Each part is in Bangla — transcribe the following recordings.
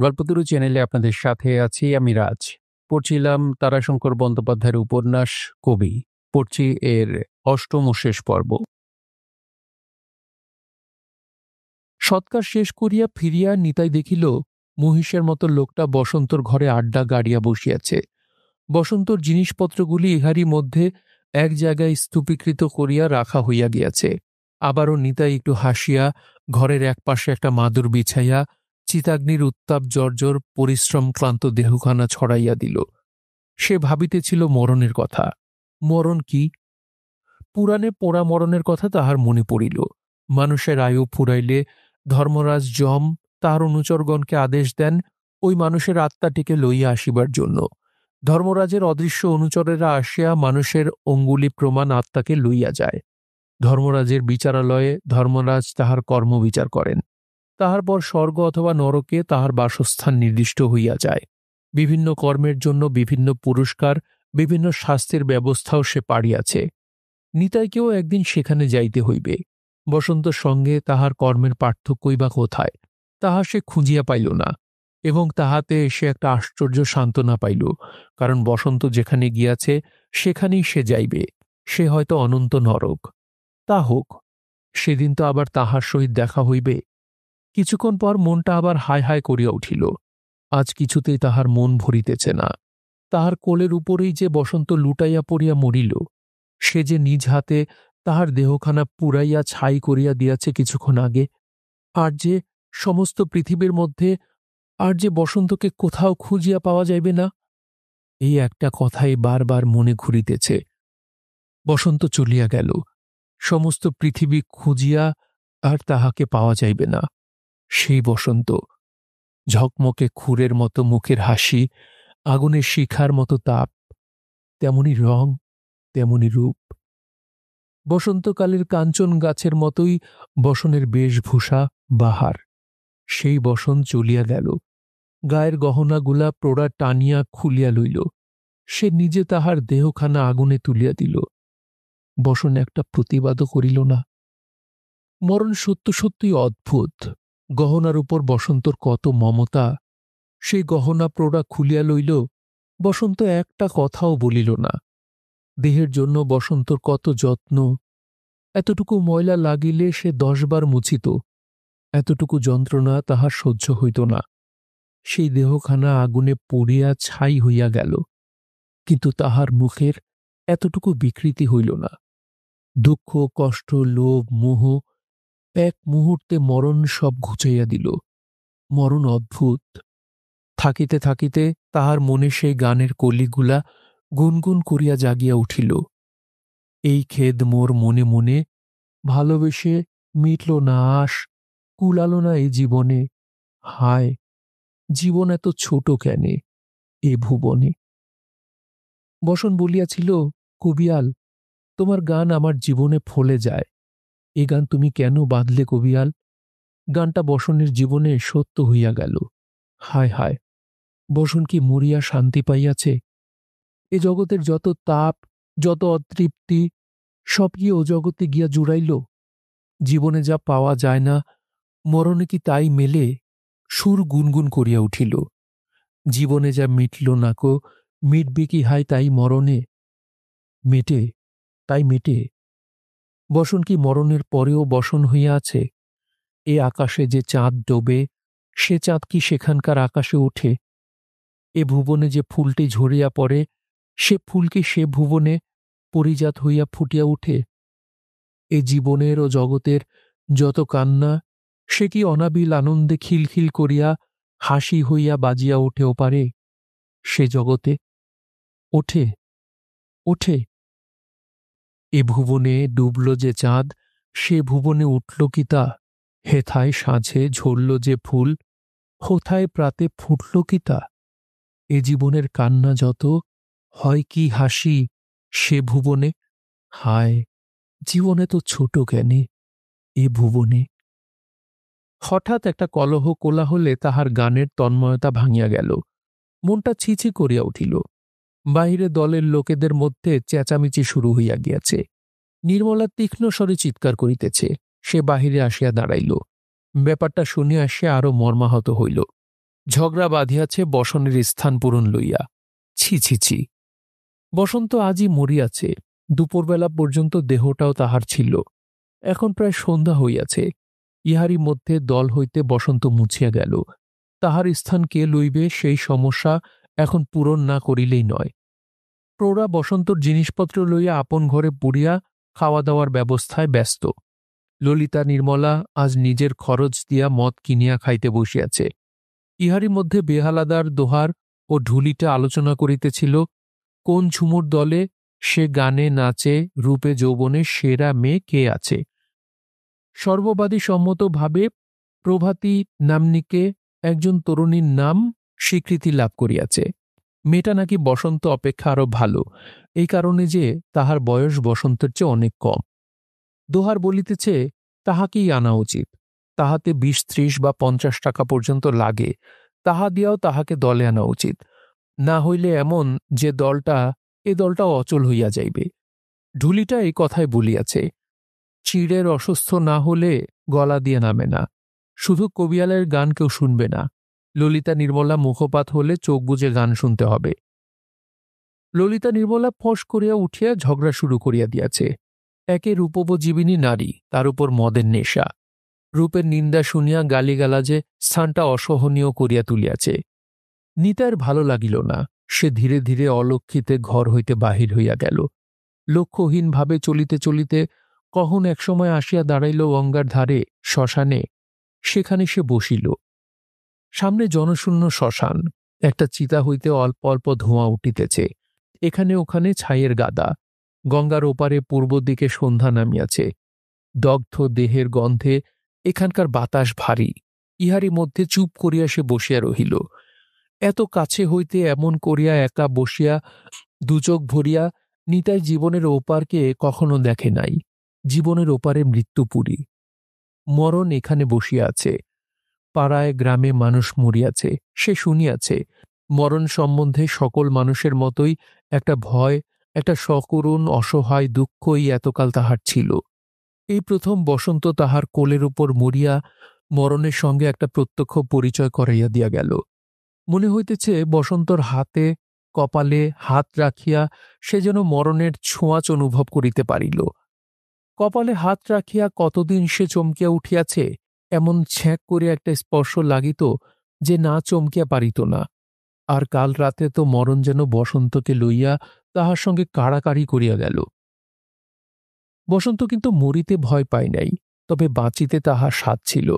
গল্পতরু চ্যানেলে আপনাদের সাথে আছি আমি রাজ। পড়ছিলাম তারাশঙ্কর বন্দ্যোপাধ্যায়ের উপন্যাস কবি। পড়ছি এর অষ্টম ও শেষ পর্ব। সৎকার শেষ করিয়া ফিরিয়া নিতাই দেখিল মহিষের মতো লোকটা বসন্তর ঘরে আড্ডা গাড়িয়া বসিয়াছে। বসন্তর জিনিসপত্রগুলি ইহারই মধ্যে এক জায়গায় স্তূপীকৃত করিয়া রাখা হইয়া গিয়াছে। আবারও নিতাই একটু হাসিয়া ঘরের এক পাশে একটা মাদুর বিছাইয়া চিতাগ্নির উত্তাপ জর্জর পরিশ্রম ক্লান্ত দেহখানা ছড়াইয়া দিল। সে ভাবিতেছিল মরণের কথা। মরণ কি? পুরাণে পোড়া মরণের কথা তাহার মনে পড়িল। মানুষের আয়ু ফুরাইলে ধর্মরাজ যম তাহার অনুচরগণকে আদেশ দেন ওই মানুষের আত্মাটিকে লইয়া আসিবার জন্য। ধর্মরাজের অদৃশ্য অনুচরেরা আসিয়া মানুষের অঙ্গুলি প্রমাণ আত্মাকে লইয়া যায়। ধর্মরাজের বিচারালয়ে ধর্মরাজ তাহার কর্মবিচার করেন। তাহার পর স্বর্গ অথবা নরকে তাহার বাসস্থান নির্দিষ্ট হইয়া যায়। বিভিন্ন কর্মের জন্য বিভিন্ন পুরস্কার, বিভিন্ন শাস্তির ব্যবস্থাও সে পাড়িয়াছে। নিতাইকেও একদিন সেখানে যাইতে হইবে। বসন্তর সঙ্গে তাহার কর্মের পার্থক্যই বা কোথায়, তাহা সে খুঁজিয়া পাইল না, এবং তাহাতে সে একটা আশ্চর্য সান্ত্বনা পাইল। কারণ বসন্ত যেখানে গিয়াছে সেখানেই সে যাইবে। সে হয়তো অনন্ত নরক। তা হোক, সেদিন তো আবার তাহার সহিত দেখা হইবে। কিছুক্ষণ পর মনটা আবার হায় হায় করিয়া উঠিল। আজ কিছুতেই তাহার মন ভরিতেছে না। তাহার কোলের উপরেই যে বসন্ত লুটাইয়া পড়িয়া মরিল, সে যে নিজ হাতে তাহার দেহখানা পুড়াইয়া ছাই করিয়া দিয়াছে কিছুক্ষণ আগে, আর যে সমস্ত পৃথিবীর মধ্যে আর যে বসন্তকে কোথাও খুঁজিয়া পাওয়া যাইবে না, এই একটা কথাই বারবার মনে ঘুরিতেছে। বসন্ত চলিয়া গেল, সমস্ত পৃথিবী খুঁজিয়া আর তাহাকে পাওয়া যাইবে না। সেই বসন্ত, ঝকমকে খুরের মতো মুখের হাসি, আগুনের শিখার মতো তাপ, তেমনি রং, তেমনি রূপ। বসন্তকালের কাঞ্চন গাছের মতোই বসনের বেশভূষা, বাহার। সেই বসন চলিয়া গেল। গায়ের গহনাগুলা প্রোড়া টানিয়া খুলিয়া লইল। সে নিজে তাহার দেহখানা আগুনে তুলিয়া দিল। বসন একটা প্রতিবাদও করিল না। মরণ সত্য সত্যই অদ্ভুত। গহনার উপর বসন্তর কত মমতা। সেই গহনা প্রোড়া খুলিয়া লইল, বসন্ত একটা কথাও বলিল না। দেহের জন্য বসন্তর কত যত্ন। এতটুকু ময়লা লাগিলে সে 10 বার মুছিত। এতটুকু যন্ত্রণা তাহার সহ্য হইত না। সেই দেহখানা আগুনে পড়িয়া ছাই হইয়া গেল, কিন্তু তাহার মুখের এতটুকু বিকৃতি হইল না। দুঃখ, কষ্ট, লোভ, মোহ এক মুহূর্তে মরণ সব ঘুচাইয়া দিল। মরণ অদ্ভুত। থাকিতে থাকিতে তাহার মনে সেই গানের কলিগুলা গুনগুন করিয়া জাগিয়া উঠিল। এই খেদ মোর মনে মনে, ভালোবেসে মিটল না আশ, কুলালো না এই জীবনে। হায়, জীবন এত ছোট কেনে এ ভুবনে। বসন বলিয়াছিল, কবিয়াল, তোমার গান আমার জীবনে ফলে যায়। এ গান তুমি কেন বাঁধলে কবিয়াল? গানটা বসনের জীবনে সত্য হইয়া গেল। হায় হায়, বসন কি মরিয়া শান্তি পাইয়াছে? এ জগতের যত তাপ, যত অতৃপ্তি, সব কি ও জগতে গিয়া জুড়াইল? জীবনে যা পাওয়া যায় না, মরণে কি তাই মেলে? সুর গুনগুন করিয়া উঠিল। জীবনে যা মিটল না কো, মিটবে কি হায় তাই মরণে? মেটে, তাই মেটে। বসন কি মরণের পরেও বসন হইয়া আছে? এ আকাশে যে চাঁদ ডোবে, সে চাঁদ কি সেখানকার আকাশে ওঠে? এ ভুবনে যে ফুলটি ঝরিয়া পড়ে, সে ফুল কি সে ভুবনে পরিজাত হইয়া ফুটিয়া উঠে? এ জীবনের ও জগতের যত কান্না, সে কি অনাবিল আনন্দে খিলখিল করিয়া হাসি হইয়া বাজিয়া ওঠেও পারে? সে জগতে ওঠে, ওঠে। এ ভুবনে ডুবল যে চাঁদ, সে ভুবনে উঠল কি তা? হেথায় সাঁঝে ঝরল যে ফুল, হোথায় প্রাতে ফুটল কি তা? এ জীবনের কান্না যত, হয় কি হাসি সে ভুবনে? হায়, জীবনে তো ছোট জ্ঞানে এ ভুবনে। হঠাৎ একটা কলহ কোলাহলে তাহার গানের তন্ময়তা ভাঙিয়া গেল। মনটা ছিছি করিয়া উঠিল। বাহিরে দলের লোকেদের মধ্যে চেঁচামেচি শুরু হইয়া গিয়াছে। নির্মলা তীক্ষ্ণ স্বরে চিৎকার করিতেছে। সে বাহিরে আসিয়া দাঁড়াইল। ব্যাপারটা শুনিয়া সে আরো মর্মাহত হইল। ঝগড়া বাঁধিয়াছে বসনের স্থান পূরণ লইয়া। ছি ছি ছি, বসন্ত আজই মরিয়াছে। দুপুরবেলা পর্যন্ত দেহটাও তাহার ছিল, এখন প্রায় সন্ধ্যা হইয়াছে। ইহারই মধ্যে দল হইতে বসন্ত মুছিয়া গেল। তাহার স্থান কে লইবে সেই সমস্যা এখন পূরণ না করিলেই নয়। প্রৌঢ়া বসন্তর জিনিসপত্র লইয়া আপন ঘরে পুড়িয়া খাওয়া দাওয়ার ব্যবস্থায় ব্যস্ত। ললিতা নির্মলা আজ নিজের খরচ দিয়া মদ কিনিয়া খাইতে বসিয়াছে। ইহারই মধ্যে বেহালাদার দোহার ও ঢুলিটা আলোচনা করিতেছিল কোন ঝুমুর দলে সে গানে নাচে রূপে যৌবনে সেরা মেয়ে কে আছে। সর্ববাদী সম্মতভাবে প্রভাতী নাম্নীকে একজন তরুণীর নাম স্বীকৃতি লাভ করিয়াছে। মেয়েটা নাকি বসন্ত অপেক্ষা আরো ভালো, এই কারণে যে তাহার বয়স বসন্তের চেয়ে অনেক কম। দোহার বলিতেছে তাহাকেই আনা উচিত, তাহাতে 20-30 বা 50 টাকা পর্যন্ত লাগে, তাহা দিয়াও তাহাকে দলে আনা উচিত। না হইলে এমন যে এ দলটাও অচল হইয়া যাইবে। ঢুলিটা এই কথাই বলিয়াছে। চিড়ের অসুস্থ না হলে গলা দিয়ে নামে না, শুধু কবিয়ালের গান কেউ শুনবে না। ললিতা নির্মলা মুখপাত হলে চোখ বুজে গান শুনতে হবে। ললিতা নির্মলা ফস করিয়া উঠিয়া ঝগড়া শুরু করিয়া দিয়াছে। একে রূপোপজীবিনী নারী, তার উপর মদের নেশা। রূপের নিন্দা শুনিয়া গালিগালাজে স্থানটা অসহনীয় করিয়া তুলিয়াছে। নিতাইয়ের ভালো লাগিল না। সে ধীরে ধীরে অলক্ষিতে ঘর হইতে বাহির হইয়া গেল। লক্ষ্যহীনভাবে চলিতে চলিতে কখন একসময় আসিয়া দাঁড়াইল গঙ্গার ধারে শ্মশানে। সেখানে সে বসিল। সামনে জনশূন্য শ্মশান, একটা চিতা হইতে অল্প অল্প ধোঁয়া উঠিতেছে। এখানে ওখানে ছাইয়ের গাদা। গঙ্গার ওপারে পূর্ব দিকে সন্ধ্যা নামিয়াছে। দগ্ধ দেহের গন্ধে এখানকার বাতাস ভারী। ইহারই মধ্যে চুপ করিয়া সে বসিয়া রহিল। এত কাছে হইতে এমন করিয়া একা বসিয়া দুচোখ ভরিয়া নিতাই জীবনের ওপারকে কখনো দেখে নাই। জীবনের ওপারে মৃত্যুপুরী। মরণ এখানে বসিয়া আছে। পাড়ায় গ্রামে মানুষ মরিয়াছে, সে শুনিয়াছে। মরণ সম্বন্ধে সকল মানুষের মতোই একটা ভয়, একটা সকরুণ অসহায় দুঃখই এতকাল তাহার ছিল। এই প্রথম বসন্ত তাহার কোলের উপর মরিয়া মরণের সঙ্গে একটা প্রত্যক্ষ পরিচয় করাইয়া দিয়া গেল। মনে হইতেছে বসন্তর হাতে কপালে হাত রাখিয়া সে যেন মরণের ছোঁয়াচ অনুভব করিতে পারিল। কপালে হাত রাখিয়া কতদিন সে চমকিয়া উঠিয়াছে, এমন ছ্যাঁক করিয়া একটা স্পর্শ লাগিত যে না চমকিয়া পারিত না। আর কাল রাতে তো মরণ যেন বসন্তকে লইয়া তাহার সঙ্গে কাড়াকাড়ি করিয়া গেল। বসন্ত কিন্তু মরিতে ভয় পায় নাই, তবে বাঁচিতে তাহার স্বাদ ছিল।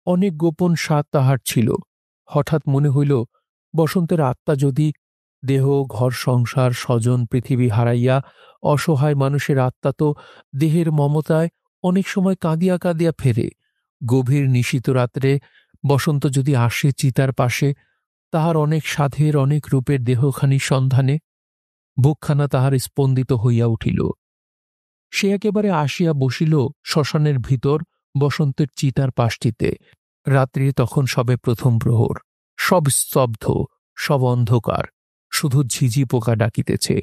অনেক গোপন স্বাদ তাহার ছিল। হঠাৎ মনে হইল বসন্তের আত্মা যদি দেহ ঘর সংসার স্বজন পৃথিবী হারাইয়া অসহায় মানুষের আত্মা তো দেহের মমতায় অনেক সময় কাঁদিয়া কাঁদিয়া ফেরে। গভীর নিশীত রাত্রে বসন্ত যদি আসে চিতার পাশে, তাহার অনেক সাধের অনেক রূপের দেহখানির সন্ধানে, বুকখানা তাহার স্পন্দিত হইয়া উঠিল। সে একেবারে আসিয়া বসিল শ্মশানের ভিতর বসন্তের চিতার পাশটিতে। রাত্রি তখন সবে প্রথম প্রহর। সব স্তব্ধ, সব অন্ধকার, শুধু ঝিঝি পোকা ডাকিতেছে।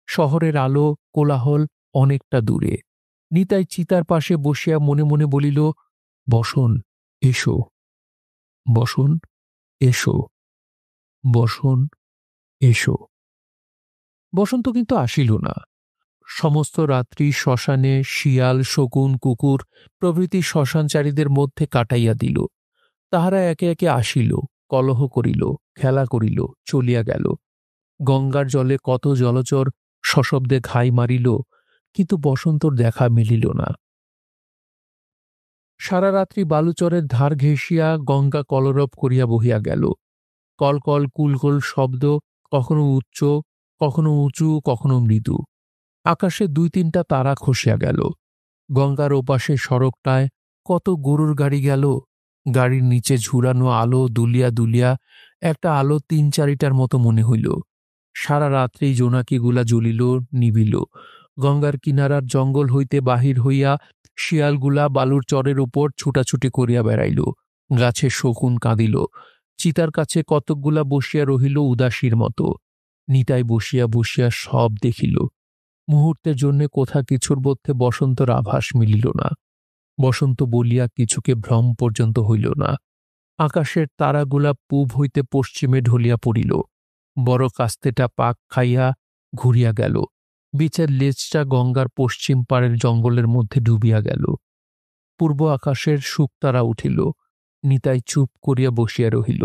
শহরের আলো কোলাহল অনেকটা দূরে। নিতাই চিতার পাশে বসিয়া মনে মনে বলিল, বসন এসো, বসন এসো, বসন এসো। বসন্ত কিন্তু আসিল না। সমস্ত রাত্রি শ্মশানে শিয়াল শকুন কুকুর প্রভৃতি শ্মশানচারীদের মধ্যে কাটাইয়া দিল। তাহারা একে একে আসিল, কলহ করিল, খেলা করিল, চলিয়া গেল। গঙ্গার জলে কত জলচর সশব্দে ঘাই মারিল, কিন্তু বসন্তর দেখা মিলিল না। সারা রাত্রি বালুচরের ধার ঘেঁষিয়া গঙ্গা কলরব করিয়া বহিয়া গেল। কলকল কুলকল শব্দ, কখনো উচ্চ, কখনো উঁচু, কখনো মৃদু। আকাশে 2-3টা তারা খসিয়া গেল। গঙ্গার ওপাশে সড়কটায় কত গরুর গাড়ি গেল। গাড়ির নিচে ঝুরানো আলো দুলিয়া দুলিয়া একটা আলো 3-4টার মতো মনে হইল। সারা রাত্রি জোনাকিগুলা জ্বলিল নিবিল। গঙ্গার কিনারার জঙ্গল হইতে বাহির হইয়া শিয়ালগুলা বালুর চরের উপর ছুটাছুটি করিয়া বেড়াইল। গাছে শকুন কাঁদিল। চিতার কাছে কতকগুলা বসিয়া রহিল উদাসীর মতো। নিতাই বসিয়া বসিয়া সব দেখিল। মুহূর্তের জন্য কোথা কিছুর মধ্যে বসন্তর আভাস মিলিল না। বসন্ত বলিয়া কিছুকে ভ্রম পর্যন্ত হইল না। আকাশের তারাগুলা পূব হইতে পশ্চিমে ঢলিয়া পড়িল। বড় কাস্তেটা পাক খাইয়া ঘুরিয়া গেল। বিচার লেজটা গঙ্গার পশ্চিম পাড়ের জঙ্গলের মধ্যে ডুবিয়া গেল। পূর্ব আকাশের শুকতারা উঠিল। নিতাই চুপ করিয়া বসিয়া রহিল।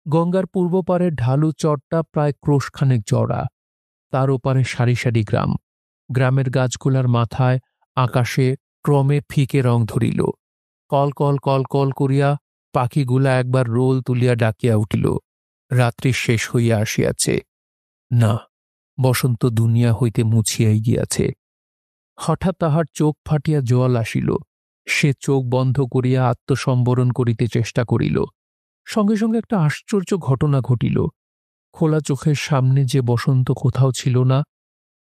গঙ্গার পূর্ব পাড়ের ঢালু চরটা প্রায় ক্রোশখানেক চড়া। তার ওপারে সারি সারি গ্রাম। গ্রামের গাছগুলার মাথায় আকাশে ক্রমে ফিকে রং ধরিল। কল কল কল কল করিয়া পাখিগুলা একবার রোল তুলিয়া ডাকিয়া উঠিল। রাত্রি শেষ হইয়া আসিয়াছে। না, বসন্ত দুনিয়া হইতে মুছিয়াই গিয়াছে। হঠাৎ তাহার চোখ ফাটিয়া জল আসিল। সে চোখ বন্ধ করিয়া আত্মসম্বরণ করিতে চেষ্টা করিল। সঙ্গে সঙ্গে একটা আশ্চর্য ঘটনা ঘটিল। খোলা চোখের সামনে যে বসন্ত কোথাও ছিল না,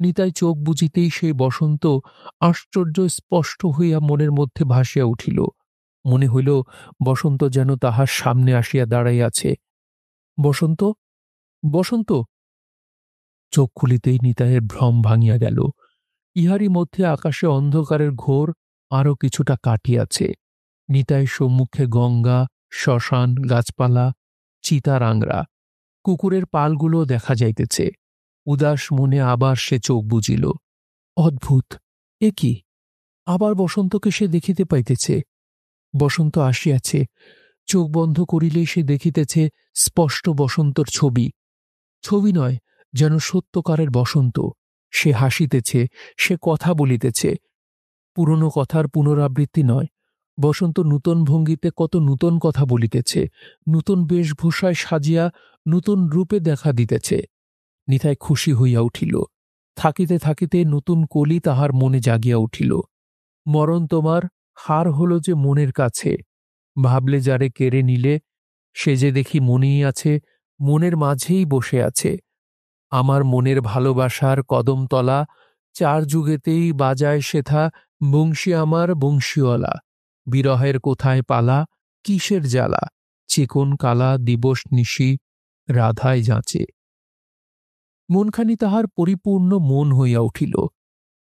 নিতাই চোখ বুজিতেই সেই বসন্ত আশ্চর্য স্পষ্ট হইয়া মনের মধ্যে ভাসিয়া উঠিল। মনে হইল বসন্ত যেন তাহার সামনে আসিয়া দাঁড়াইয়াছে। বসন্ত, বসন্ত! চোখ খুলিতেই নিতাইয়ের ভ্রম ভাঙিয়া গেল। ইহারই মধ্যে আকাশে অন্ধকারের ঘোর আরও কিছুটা কাটিয়াছে। নিতাইয়ের সম্মুখে গঙ্গা, শ্মশান, গাছপালা, চিতারাংরা, কুকুরের পালগুলো দেখা যাইতেছে। উদাস মনে আবার সে চোখ বুজিল। অদ্ভুত! এ কি? আবার বসন্তকে সে দেখিতে পাইতেছে। বসন্ত আসিয়াছে। চোখ বন্ধ করিলেই সে দেখিতেছে স্পষ্ট বসন্তর ছবি। ছবি নয়, যেন সত্যকারের বসন্ত। সে হাসিতেছে, সে কথা বলিতেছে। পুরনো কথার পুনরাবৃত্তি নয়। বসন্ত নূতন ভঙ্গিতে কত নূতন কথা বলিতেছে, নূতন বেশভূষায় সাজিয়া নূতন রূপে দেখা দিতেছে। নিতাই খুশি হইয়া উঠিল। থাকিতে থাকিতে নতুন কলি তাহার মনে জাগিয়া উঠিল। মরণ তোমার হার হল যে মনের কাছে। ভাবলে যারে কেড়ে নিলে, সে যে দেখি মনেই আছে, মনের মাঝেই বসে আছে। আমার মনের ভালোবাসার কদমতলা, চার যুগেতেই বাজায় সেথা বংশী আমার বংশীওয়ালা। বিরহের কোথায় পালা, কিসের জ্বালা, চিকন কালা দিবস নিশি রাধায় যাঁচে। মনখানি তাহার পরিপূর্ণ মন হইয়া উঠিল।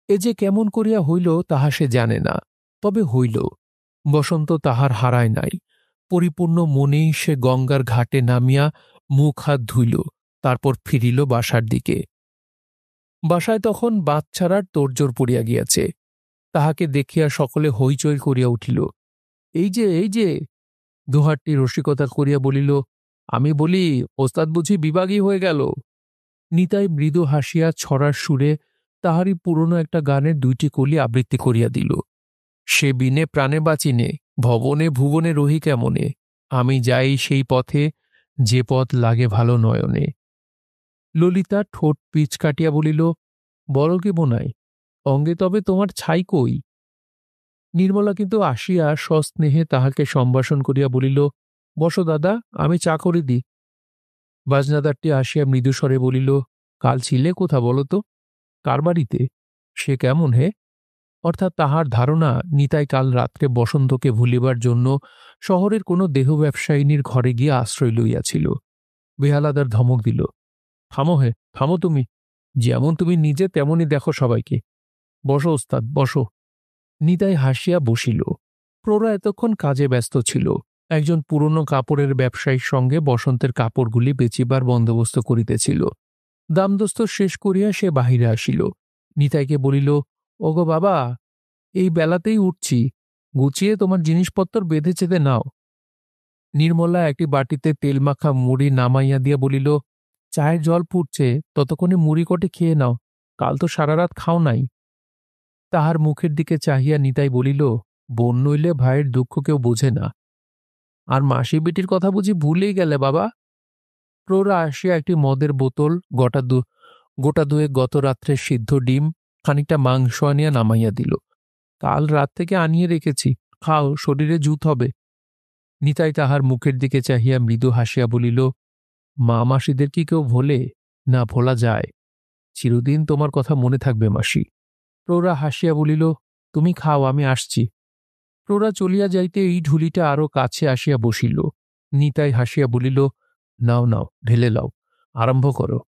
এ যে কেমন করিয়া হইল তাহা সে জানে না, তবে হইল। বসন্ত তাহার হারায় নাই। পরিপূর্ণ মনেই সে গঙ্গার ঘাটে নামিয়া মুখ হাত ধুইল, তারপর ফিরিল বাসার দিকে। বাসায় তখন বাচ্চারার তোড়জোড় পড়িয়া গিয়াছে। তাহাকে দেখিয়া সকলে হইচই করিয়া উঠিল। এই যে, এই যে! দুহাটটি রসিকতা করিয়া বলিল, আমি বলি, ওস্তাদ বুঝি বিভাগী হয়ে গেল। নিতাই মৃদু হাসিয়া ছড়ার সুরে তাহারই পুরনো একটা গানের দুইটি কলি আবৃত্তি করিয়া দিল। সে বিনে প্রাণে বাঁচিনে, ভবনে ভুবনে রহি কেমনে, আমি যাই সেই পথে, যে পথ লাগে ভালো নয়নে। ললিতা ঠোঁট পিচ কাটিয়া বলিল, বলো কি বোনাই, অঙ্গে তবে তোমার ছাই কই? নির্মলা কিন্তু আসিয়া সস্নেহে তাহাকে সম্ভাষণ করিয়া বলিল, বসো দাদা, আমি চা করে দিই। বাজনাদারটি আসিয়া মৃদুস্বরে বলিল, কাল ছিলে কোথা বলো তো? কার বাড়িতে? সে কেমন হে? অর্থাৎ তাহার ধারণা নিতাই কাল রাত্রে বসন্তকে ভুলিবার জন্য শহরের কোনো দেহ ব্যবসায়িনীর ঘরে গিয়ে আশ্রয় লইয়াছিল। বেহালাদার ধমক দিল, থামো হে, থামো তুমি। যেমন তুমি নিজে তেমনই দেখো সবাইকে। বসো ওস্তাদ, বসো। নিতাই হাসিয়া বসিল। প্রৌঢ়া এতক্ষণ কাজে ব্যস্ত ছিল। একজন পুরনো কাপড়ের ব্যবসায়ীর সঙ্গে বসন্তের কাপড়গুলি বেচিবার বন্দোবস্ত করিতেছিল। দামদস্ত শেষ করিয়া সে বাহিরে আসিল। নিতাইকে বলিল, ওগো বাবা, এই বেলাতেই উঠছি, গুছিয়ে তোমার জিনিসপত্র বেঁধে চেঁধে নাও। নির্মলা একটি বাটিতে তেলমাখা মুড়ি নামাইয়া দিয়া বলিল, চায়ের জল ফুটছে, ততক্ষণে মুড়ি কটে খেয়ে নাও, কাল তো সারা রাত খাও নাই। তাহার মুখের দিকে চাহিয়া নিতাই বলিল, বোন নইলে ভাইয়ের দুঃখ কেউ বোঝে না। আর মাসি বেটির কথা বুঝি ভুলেই গেলে বাবা? প্রৌঢ়া আসিয়া একটি মদের বোতল, গোটা দুয়েক গত রাত্রের সিদ্ধ ডিম, খানিকটা মাংস আনিয়া নামাইয়া দিল। কাল রাত থেকে আনিয়ে রেখেছি, খাও, শরীরে জুত হবে। নিতাই তাহার মুখের দিকে চাহিয়া মৃদু হাসিয়া বলিল, মা মাসিদের কি কেউ ভোলে? না, ভোলা যায়। চিরদিন তোমার কথা মনে থাকবে মাসি। প্রৌঢ়া হাসিয়া বলিল, তুমি খাও, আমি আসছি। প্রৌঢ়া চলিয়া যাইতে এই ঢুলিটা আরো কাছে আসিয়া বসিল। নিতাই হাসিয়া বলিল, নাও নাও, ঢেলে লাও, আরম্ভ করো।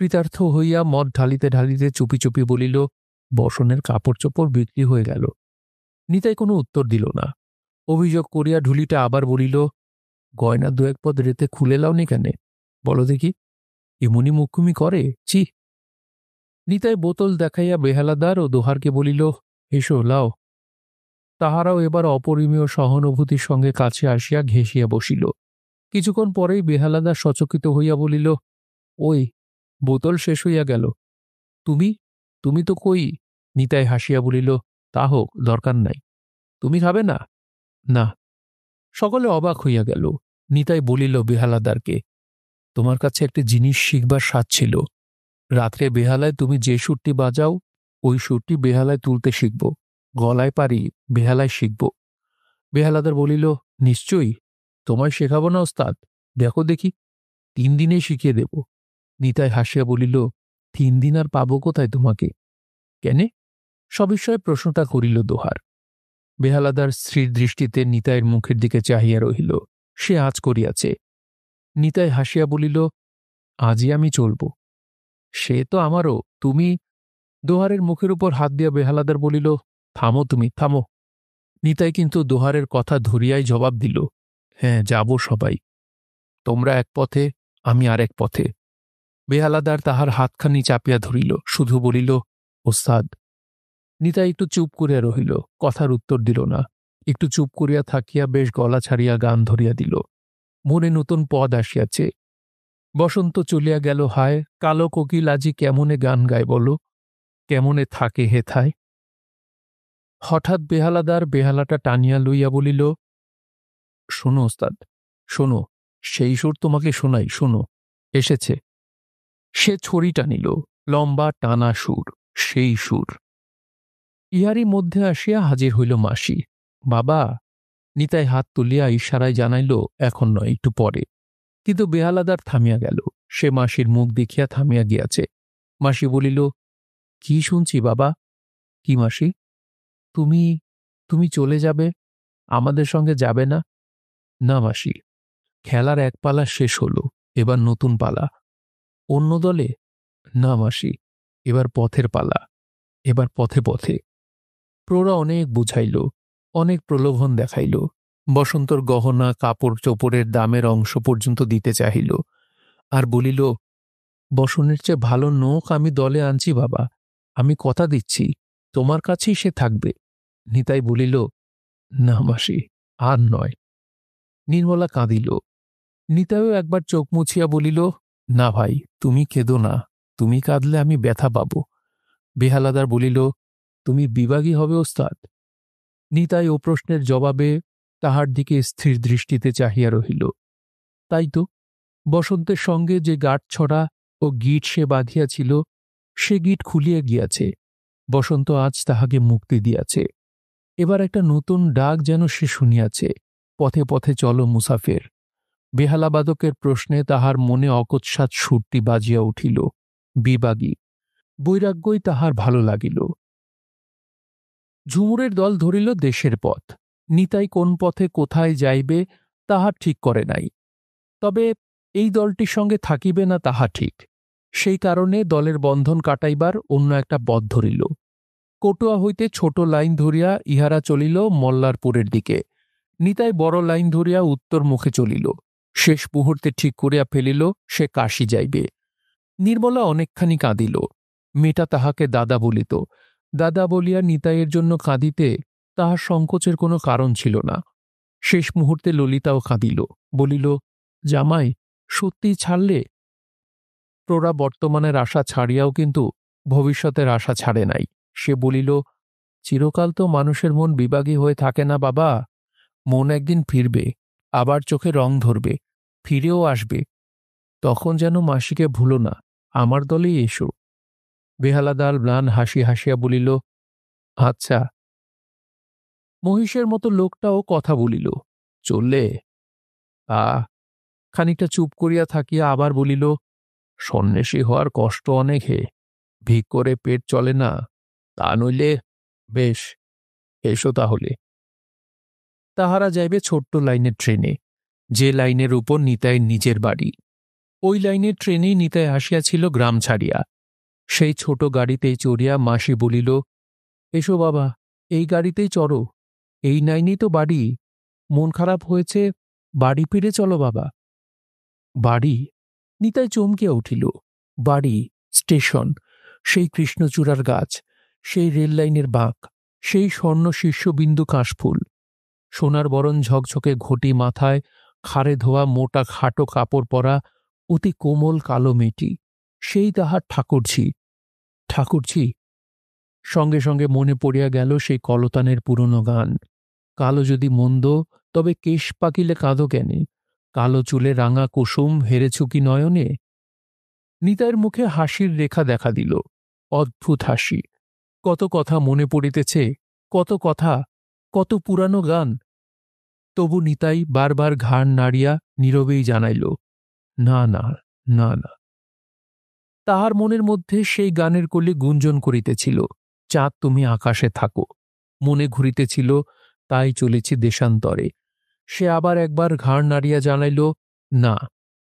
কৃতার্থ হইয়া মদ ঢালিতে ঢালিতে চুপি চুপি বলিল, বসনের কাপড় চোপড় বিক্রি হয়ে গেল। নিতাই কোনো উত্তর দিল না। অভিযোগ করিয়া ঢুলিটা আবার বলিল, গয়না দু এক পদ রেতে খুলে লাওনি কেন? বলো দেখি, এমনি মুখুমি করে? চি! নিতাই বোতল দেখাইয়া বেহালাদার ও দোহারকে বলিল, এসো লাও। তাহারাও এবার অপরিমেয় সহানুভূতির সঙ্গে কাছে আসিয়া ঘেঁষিয়া বসিল। কিছুক্ষণ পরেই বেহালাদার সচকিত হইয়া বলিল, ওই, বোতল শেষ হইয়া গেল। তুমি তুমি তো কই? নিতাই হাসিয়া বলিল, তা হোক, দরকার নাই। তুমি খাবে না? না। সকলে অবাক হইয়া গেল। নিতাই বলিল বেহালাদারকে, তোমার কাছে একটা জিনিস শিখবার স্বাদ ছিল। রাত্রে বেহালায় তুমি যে সুরটি বাজাও, ওই সুরটি বেহালায় তুলতে শিখব। গলায় পারি, বেহালায় শিখব। বেহালাদার বলিল, নিশ্চয়ই, তোমায় শেখাবো না ওস্তাদ? দেখো দেখি, 3 দিনেই শিখিয়ে দেব। নিতাই হাসিয়া বলিল, 3 দিন আর পাবো কোথায় তোমাকে? কেনে? সবিস্ময়ে প্রশ্নটা করিল দোহার। বেহালাদার স্ত্রীর দৃষ্টিতে নিতাইয়ের মুখের দিকে চাহিয়া রহিল। সে আঁচ করিয়াছে। নিতাই হাসিয়া বলিল, আজই আমি চলব। সে তো আমারও। তুমি? দোহারের মুখের উপর হাত দিয়া বেহালাদার বলিল, থামো তুমি, থামো। নিতাই কিন্তু দোহারের কথা ধরিয়াই জবাব দিল, হ্যাঁ, যাব সবাই। তোমরা এক পথে, আমি আর এক পথে। বেহালাদার তাহার হাতখানি চাপিয়া ধরিল, শুধু বলিল, ওস্তাদ। নিতাই একটু চুপ করিয়া রহিল, কথার উত্তর দিল না। একটু চুপ করিয়া থাকিয়া বেশ গলা ছাড়িয়া গান ধরিয়া দিল। মনে নতুন পদ আসিয়াছে। বসন্ত চলিয়া গেল হায়, কালো কোকিল আজি কেমনে গান গায় বলো, কেমনে থাকে হেথায়। হঠাৎ বেহালাদার বেহালাটা টানিয়া লইয়া বলিল, শোনো ওস্তাদ, শোনো, সেই সুর তোমাকে শোনাই, শোনো, এসেছে। সে ছড়ি টানিল, লম্বা টানা সুর, সেই সুর। ইহারই মধ্যে আসিয়া হাজির হইল মাসি। বাবা! নিতাই হাত তুলিয়া ইশারায় জানাইল, এখন নয়, একটু পরে। কিন্তু বেহালাদার থামিয়া গেল। সে মাসির মুখ দেখিয়া থামিয়া গিয়াছে। মাসি বলিল, কি শুনছি বাবা? কি মাসি? তুমি তুমি চলে যাবে? আমাদের সঙ্গে যাবে না? না মাসি, খেলার এক পালা শেষ হল, এবার নতুন পালা। অন্য দলে? না মাসি, এবার পথের পালা, এবার পথে পথে। প্রৌঢ়া অনেক বুঝাইল, অনেক প্রলোভন দেখাইল। বসন্তর গহনা কাপড় চোপড়ের দামের অংশ পর্যন্ত দিতে চাহিল, আর বলিল, বসনের চেয়ে ভালো নোক আমি দলে আনছি বাবা, আমি কথা দিচ্ছি, তোমার কাছেই সে থাকবে। নিতাই বলিল, না মাসি, আর নয়। নির্মলা কাঁদিল। নিতাইও একবার চোখ মুছিয়া বলিল, না ভাই, তুমি কেঁদো না, তুমি কাঁদলে আমি ব্যথা পাব। বেহালাদার বলিল, তুমি বিভাগী হবে ওস্তাদ? নিতাই ও প্রশ্নের জবাবে তাহার দিকে স্থির দৃষ্টিতে চাহিয়া রহিল। তাই তো, বসন্তের সঙ্গে যে গাঁটছড়া ও গিট সে বাঁধিয়াছিল, সে গিট খুলিয়া গিয়াছে। বসন্ত আজ তাহাকে মুক্তি দিয়াছে। এবার একটা নতুন ডাক যেন সে শুনিয়াছে, পথে পথে চলো মুসাফের। বেহালাবাদকের প্রশ্নে তাহার মনে অকস্মাৎ সুরটি বাজিয়া উঠিল, বিবাগী। বৈরাগ্যই তাহার ভালো লাগিল। ঝুমুরের দল ধরিল দেশের পথ। নিতাই কোন পথে কোথায় যাইবে তাহার ঠিক করে নাই। তবে এই দলটির সঙ্গে থাকিবে না তাহা ঠিক। সেই কারণে দলের বন্ধন কাটাইবার অন্য একটা পথ ধরিল। কটুয়া হইতে ছোট লাইন ধরিয়া ইহারা চলিল মল্লারপুরের দিকে। নিতাই বড় লাইন ধরিয়া উত্তর মুখে চলিল। শেষ মুহূর্তে ঠিক করিয়া ফেলিল সে কাশী যাইবে। নির্মলা অনেকখানি কাঁদিল। মেয়েটা তাহাকে দাদা বলিত। দাদা বলিয়া নিতাইয়ের জন্য কাঁদিতে তাহার সংকোচের কোনো কারণ ছিল না। শেষ মুহূর্তে ললিতাও কাঁদিল, বলিল, জামাই, সত্যিই ছাড়লে? প্রৌঢ়া বর্তমানের আশা ছাড়িয়াও কিন্তু ভবিষ্যতের আশা ছাড়ে নাই। সে বলিল, চিরকাল তো মানুষের মন বিভাগী হয়ে থাকে না বাবা। মন একদিন ফিরবে, আবার চোখে রং ধরবে, ফিরেও আসবে। তখন যেন মাসিকে ভুলো না, আমার দলেই এসো। বেহালাদার ম্লান হাসি হাসিয়া বলিল, আচ্ছা। মহিষের মতো লোকটাও কথা বলিল, চললে? খানিকটা চুপ করিয়া থাকিয়া আবার বলিল, সন্ন্যাসী হওয়ার কষ্ট অনেক হে, ভিক করে পেট চলে না, তা নইলে বেশ, এসো তাহলে। তাহারা যাইবে ছোট্ট লাইনের ট্রেনে, যে লাইনের উপর নিতাইয়ের নিজের বাড়ি। ওই লাইনের ট্রেনেই নিতাই আসিয়াছিল গ্রাম ছাড়িয়া। সেই ছোট গাড়িতেই চড়িয়া মাসি বলিল, এসো বাবা, এই গাড়িতেই চড়ো, এই লাইনেই তো বাড়ি, মন খারাপ হয়েছে, বাড়ি ফিরে চলো বাবা। বাড়ি? নিতাই চমকিয়া উঠিল। বাড়ি, স্টেশন, সেই কৃষ্ণচূড়ার গাছ, সেই রেললাইনের বাঁক, সেই স্বর্ণ শীর্ষবিন্দু কাশফুল, সোনার বরণ ঝকঝকে ঘটি মাথায়, খাড়ে ধোয়া মোটা খাটো কাপড় পরা অতি কোমল কালো মেয়েটি, সেই তাহার ঠাকুরঝি। ঠাকুরঝি? সঙ্গে সঙ্গে মনে পড়িয়া গেল সেই কলতানের পুরনো গান, কালো যদি মন্দ তবে কেশ পাকিলে কাঁদো কেনে, কালো চুলে রাঙা কুসুম হেরেছু কি নয়নে। নিতাইয়ের মুখে হাসির রেখা দেখা দিল, অদ্ভুত হাসি। কত কথা মনে পড়িতেছে, কত কথা, কত পুরানো গান। তবু নিতাই বারবার ঘাড় নাড়িয়া নীরবেই জানাইল, না না, না না। তাহার মনের মধ্যে সেই গানের কলি গুঞ্জন করিতেছিল, চাঁদ তুমি আকাশে থাকো। মনে ঘুরিতেছিল, তাই চলেছি দেশান্তরে। সে আবার একবার ঘাড় নাড়িয়া জানাইল, না,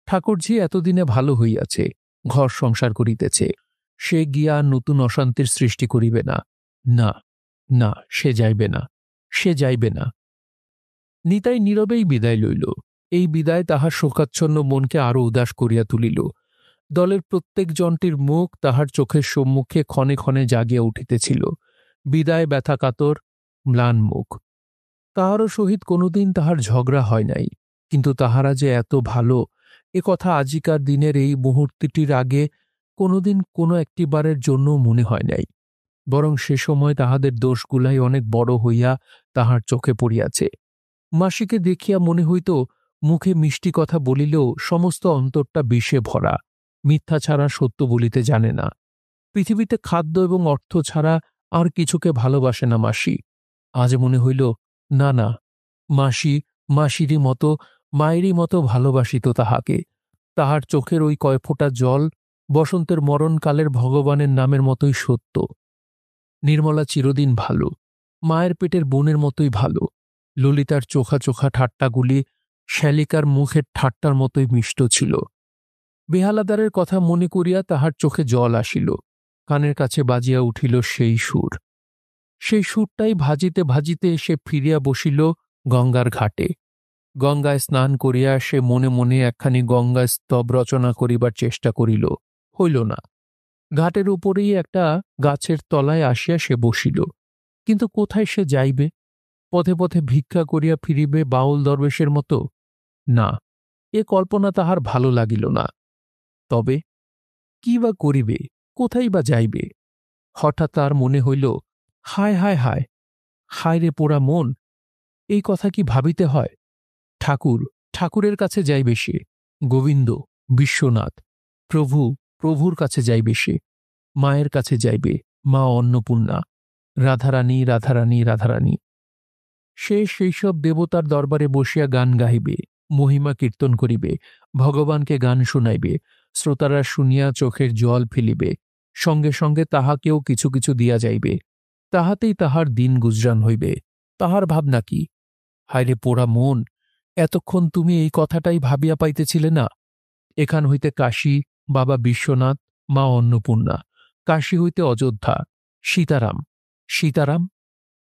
ঠাকুরঝি এতদিনে ভালো হইয়াছে, ঘর সংসার করিতেছে, সে গিয়া নতুন অশান্তির সৃষ্টি করিবে না। না না, সে যাইবে না, সে যাইবে না। নিতাই নীরবেই বিদায় লইল। এই বিদায় তাহার শোকাচ্ছন্ন মনকে আরো উদাস করিয়া তুলিল। দলের প্রত্যেক জনটির মুখ তাহার চোখের সম্মুখে ক্ষণে ক্ষণে জাগিয়া উঠিতেছিল, বিদায় ব্যথা কাতর ম্লান মুখ। তাহারও সহিত কোনোদিন তাহার ঝগড়া হয় নাই, কিন্তু তাহারা যে এত ভালো এ কথা আজিকার দিনের এই মুহূর্তটির আগে কোনোদিন কোনো একটিবারের জন্য মনে হয় নাই। বরং সে সময় তাহাদের দোষগুলাই অনেক বড় হইয়া তাহার চোখে পড়িয়াছে। মাসিকে দেখিয়া মনে হইত মুখে মিষ্টি কথা বলিলেও সমস্ত অন্তরটা বিষে ভরা, মিথ্যা ছাড়া সত্য বলিতে জানে না। পৃথিবীতে খাদ্য এবং অর্থ ছাড়া আর কিছুকে ভালোবাসে না মাসি। আজ মনে হইল, না না, মাসি মাসিরই মতো, মায়েরই মতো ভালোবাসিত তাহাকে। তাহার চোখের ওই কয় ফোঁটা জল বসন্তের মরণকালের ভগবানের নামের মতোই সত্য। নির্মলা চিরদিন ভালো, মায়ের পেটের বোনের মতোই ভালো। ললিতার চোখা চোখা ঠাট্টাগুলি শ্যালিকার মুখের ঠাট্টার মতোই মিষ্ট ছিল। বেহালাদারের কথা মনে করিয়া তাহার চোখে জল আসিল, কানের কাছে বাজিয়া উঠিল সেই সুর। সেই সুরটাই ভাজিতে ভাজিতে সে ফিরিয়া বসিল গঙ্গার ঘাটে। গঙ্গায় স্নান করিয়া সে মনে মনে একখানি গঙ্গা স্তব রচনা করিবার চেষ্টা করিল, হইল না। ঘাটের উপরেই একটা গাছের তলায় আসিয়া সে বসিল। কিন্তু কোথায় সে যাইবে? পথে পথে ভিক্ষা করিয়া ফিরিবে বাউল দরবেশের মতো? না, এ কল্পনা তাহার ভালো লাগিল না। তবে কি বা করিবে, কোথায় বা যাইবে? হঠাৎ তার মনে হইল, হায় হায় হায়, হায় রে পোড়া মন, এই কথা কি ভাবিতে হয়? ঠাকুরের কাছে যাইবে সে, গোবিন্দ, বিশ্বনাথ, প্রভুর কাছে যাইবে সে, মায়ের কাছে যাইবে, মা অন্নপূর্ণা, রাধারানী রাধারানী রাধারানী। সে সেই সব দেবতার দরবারে বসিয়া গান গাইবে, মহিমা কীর্তন করিবে, ভগবানকে গান শুনাইবে, শ্রোতারা শুনিয়া চোখের জল ফেলিবে, সঙ্গে সঙ্গে তাহাকেও কিছু কিছু দিয়া যাইবে। তাহাতেই তাহার দিন গুজরান হইবে। তাহার ভাবনা কি? হায়রে পোড়া মন, এতক্ষণ তুমি এই কথাটাই ভাবিয়া পাইতেছিলে না? এখান হইতে কাশী, বাবা বিশ্বনাথ, মা অন্নপূর্ণা, কাশী হইতে অযোধ্যা,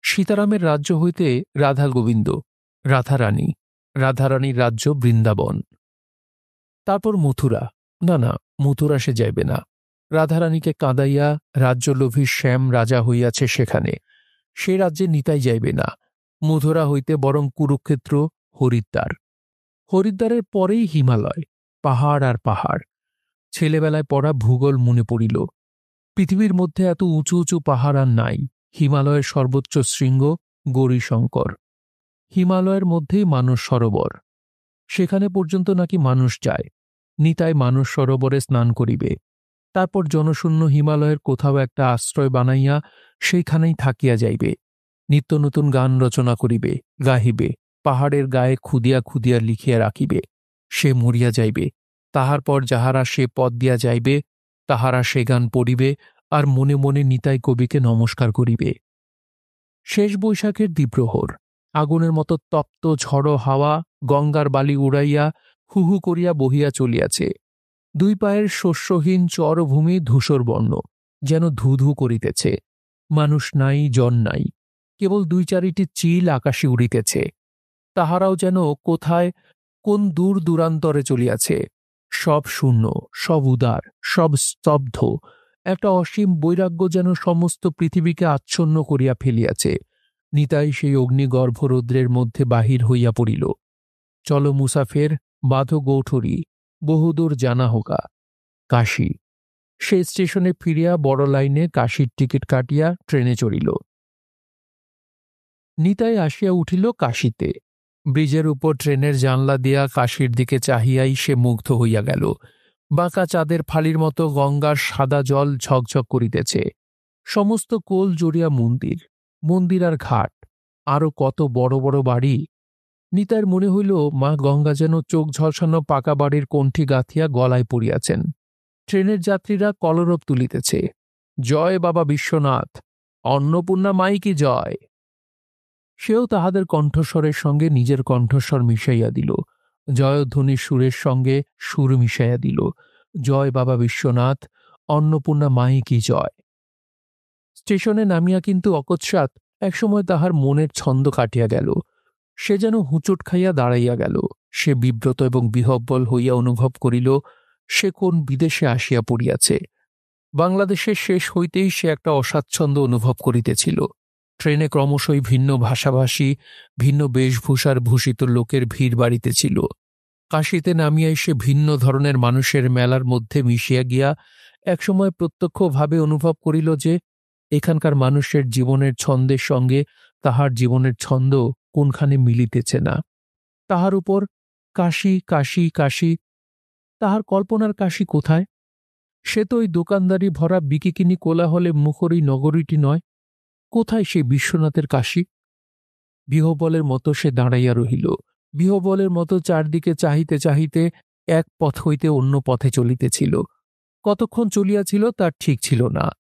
সীতারামের রাজ্য হইতে রাধা গোবিন্দ, রাধারানীর রাজ্য বৃন্দাবন। তারপর মথুরা। না না, মথুরা সে যাইবে না। রাধারানীকে কাঁদাইয়া রাজ্যলোভী শ্যাম রাজা হইয়াছে সেখানে, সে রাজ্যে নিতাই যাইবে না। মথুরা হইতে বরং কুরুক্ষেত্র, হরিদ্বারের পরেই হিমালয়, পাহাড় আর পাহাড়। ছেলেবেলায় পড়া ভূগোল মনে পড়িল। পৃথিবীর মধ্যে এত উঁচু উঁচু পাহাড় আর নাই। হিমালয়ের সর্বোচ্চ শৃঙ্গ গৌরীশঙ্কর। হিমালয়ের মধ্যেই মানস সরোবর, সেখানে পর্যন্ত নাকি মানুষ যায়। নিতাই মানস সরোবরে স্নান করিবে, তারপর জনশূন্য হিমালয়ের কোথাও একটা আশ্রয় বানাইয়া সেইখানেই থাকিয়া যাইবে। নিত্য নতুন গান রচনা করিবে, গাহিবে, পাহাড়ের গায়ে খুদিয়া খুদিয়া লিখিয়া রাখিবে। সে মরিয়া যাইবে, তাহার পর যাহারা সে পথ দিয়া যাইবে তাহারা সে গান পড়িবে আর মনে মনে নিতাই কবিকে নমস্কার করিবে। শেষ বৈশাখের দ্বিপ্রহর, আগুনের মতো তপ্ত ঝড়ো হাওয়া গঙ্গার বালি উড়াইয়া হু হু করিয়া বহিয়া চলিয়াছে। দুই পায়ের শস্যহীন চরভূমি ধূসরবর্ণ, যেন ধূ ধূ করিতেছে। মানুষ নাই, জন নাই, কেবল দুই চারিটি চিল আকাশে উড়িতেছে। তাহারাও যেন কোথায় কোন দূর দূরান্তরে চলিয়াছে। সব শূন্য, সব উদার, সব স্তব্ধ। একটা অসীম বৈরাগ্য যেন সমস্ত পৃথিবীকে আচ্ছন্ন করিয়া ফেলিয়াছে। নিতাই সেই অগ্নিগর্ভ রৌদ্রের মধ্যে বাহির হইয়া পড়িল। চলো মুসাফের, বাঁধো গৌঠরি, বহুদূর জানা হোগা। কাশী। সে স্টেশনে ফিরিয়া বড় লাইনে কাশীর টিকিট কাটিয়া ট্রেনে চড়িল। নিতাই আসিয়া উঠিল কাশীতে। ব্রিজের উপর ট্রেনের জানলা দিয়া কাশীর দিকে চাহিয়াই সে মুগ্ধ হইয়া গেল। বাঁকা চাঁদের ফালির মতো গঙ্গার সাদা জল ঝকঝক করিতেছে। সমস্ত কোল জড়িয়া মন্দির, মন্দির আর ঘাট, আরও কত বড় বড় বাড়ি। নিতাইয়ের মনে হইল মা গঙ্গা যেন চোখ ঝলসানো পাকা বাড়ির কণ্ঠি গাঁথিয়া গলায় পড়িয়াছেন। ট্রেনের যাত্রীরা কলরব তুলিতেছে, জয় বাবা বিশ্বনাথ, অন্নপূর্ণা মাই কি জয়। সেও তাহাদের কণ্ঠস্বরের সঙ্গে নিজের কণ্ঠস্বর মিশাইয়া দিল, জয়ধ্বনির সুরের সঙ্গে সুর মিশাইয়া দিল, জয় বাবা বিশ্বনাথ, অন্নপূর্ণা মাই কি জয়। স্টেশনে নামিয়া কিন্তু অকস্মাৎ একসময় তাহার মনের ছন্দ কাটিয়া গেল। সে যেন হুঁচট খাইয়া দাঁড়াইয়া গেল। সে বিব্রত এবং বিহ্বল হইয়া অনুভব করিল সে কোন বিদেশে আসিয়া পড়িয়াছে। বাংলাদেশের শেষ হইতেই সে একটা অস্বাচ্ছন্দ্য অনুভব করিতেছিল। ট্রেনে ক্রমশই ভিন্ন ভাষাভাষী, ভিন্ন বেশভূষার ভূষিত লোকের ভিড় বাড়িতেছিল। কাশীতে নামিয়াই সে ভিন্ন ধরনের মানুষের মেলার মধ্যে মিশিয়া গিয়া একসময় প্রত্যক্ষভাবে অনুভব করিল যে এখানকার মানুষের জীবনের ছন্দের সঙ্গে তাহার জীবনের ছন্দ কোনখানে মিলিতেছে না। তাহার উপর কাশী কাশী কাশী, তাহার কল্পনার কাশী কোথায়? সে তো ওই দোকানদারি ভরা বিকিকিনি কোলাহলে মুখর এই নগরীটি নয়। কোথায় সেই বিশ্বনাথের কাশী? বিহবলের মতো সে দাঁড়াইয়া রহিল। বিহবলের মতো চারদিকে চাহিতে চাহিতে এক পথ হইতে অন্য পথে চলিতেছিল। কতক্ষণ চলিয়াছিল তার ঠিক ছিল না।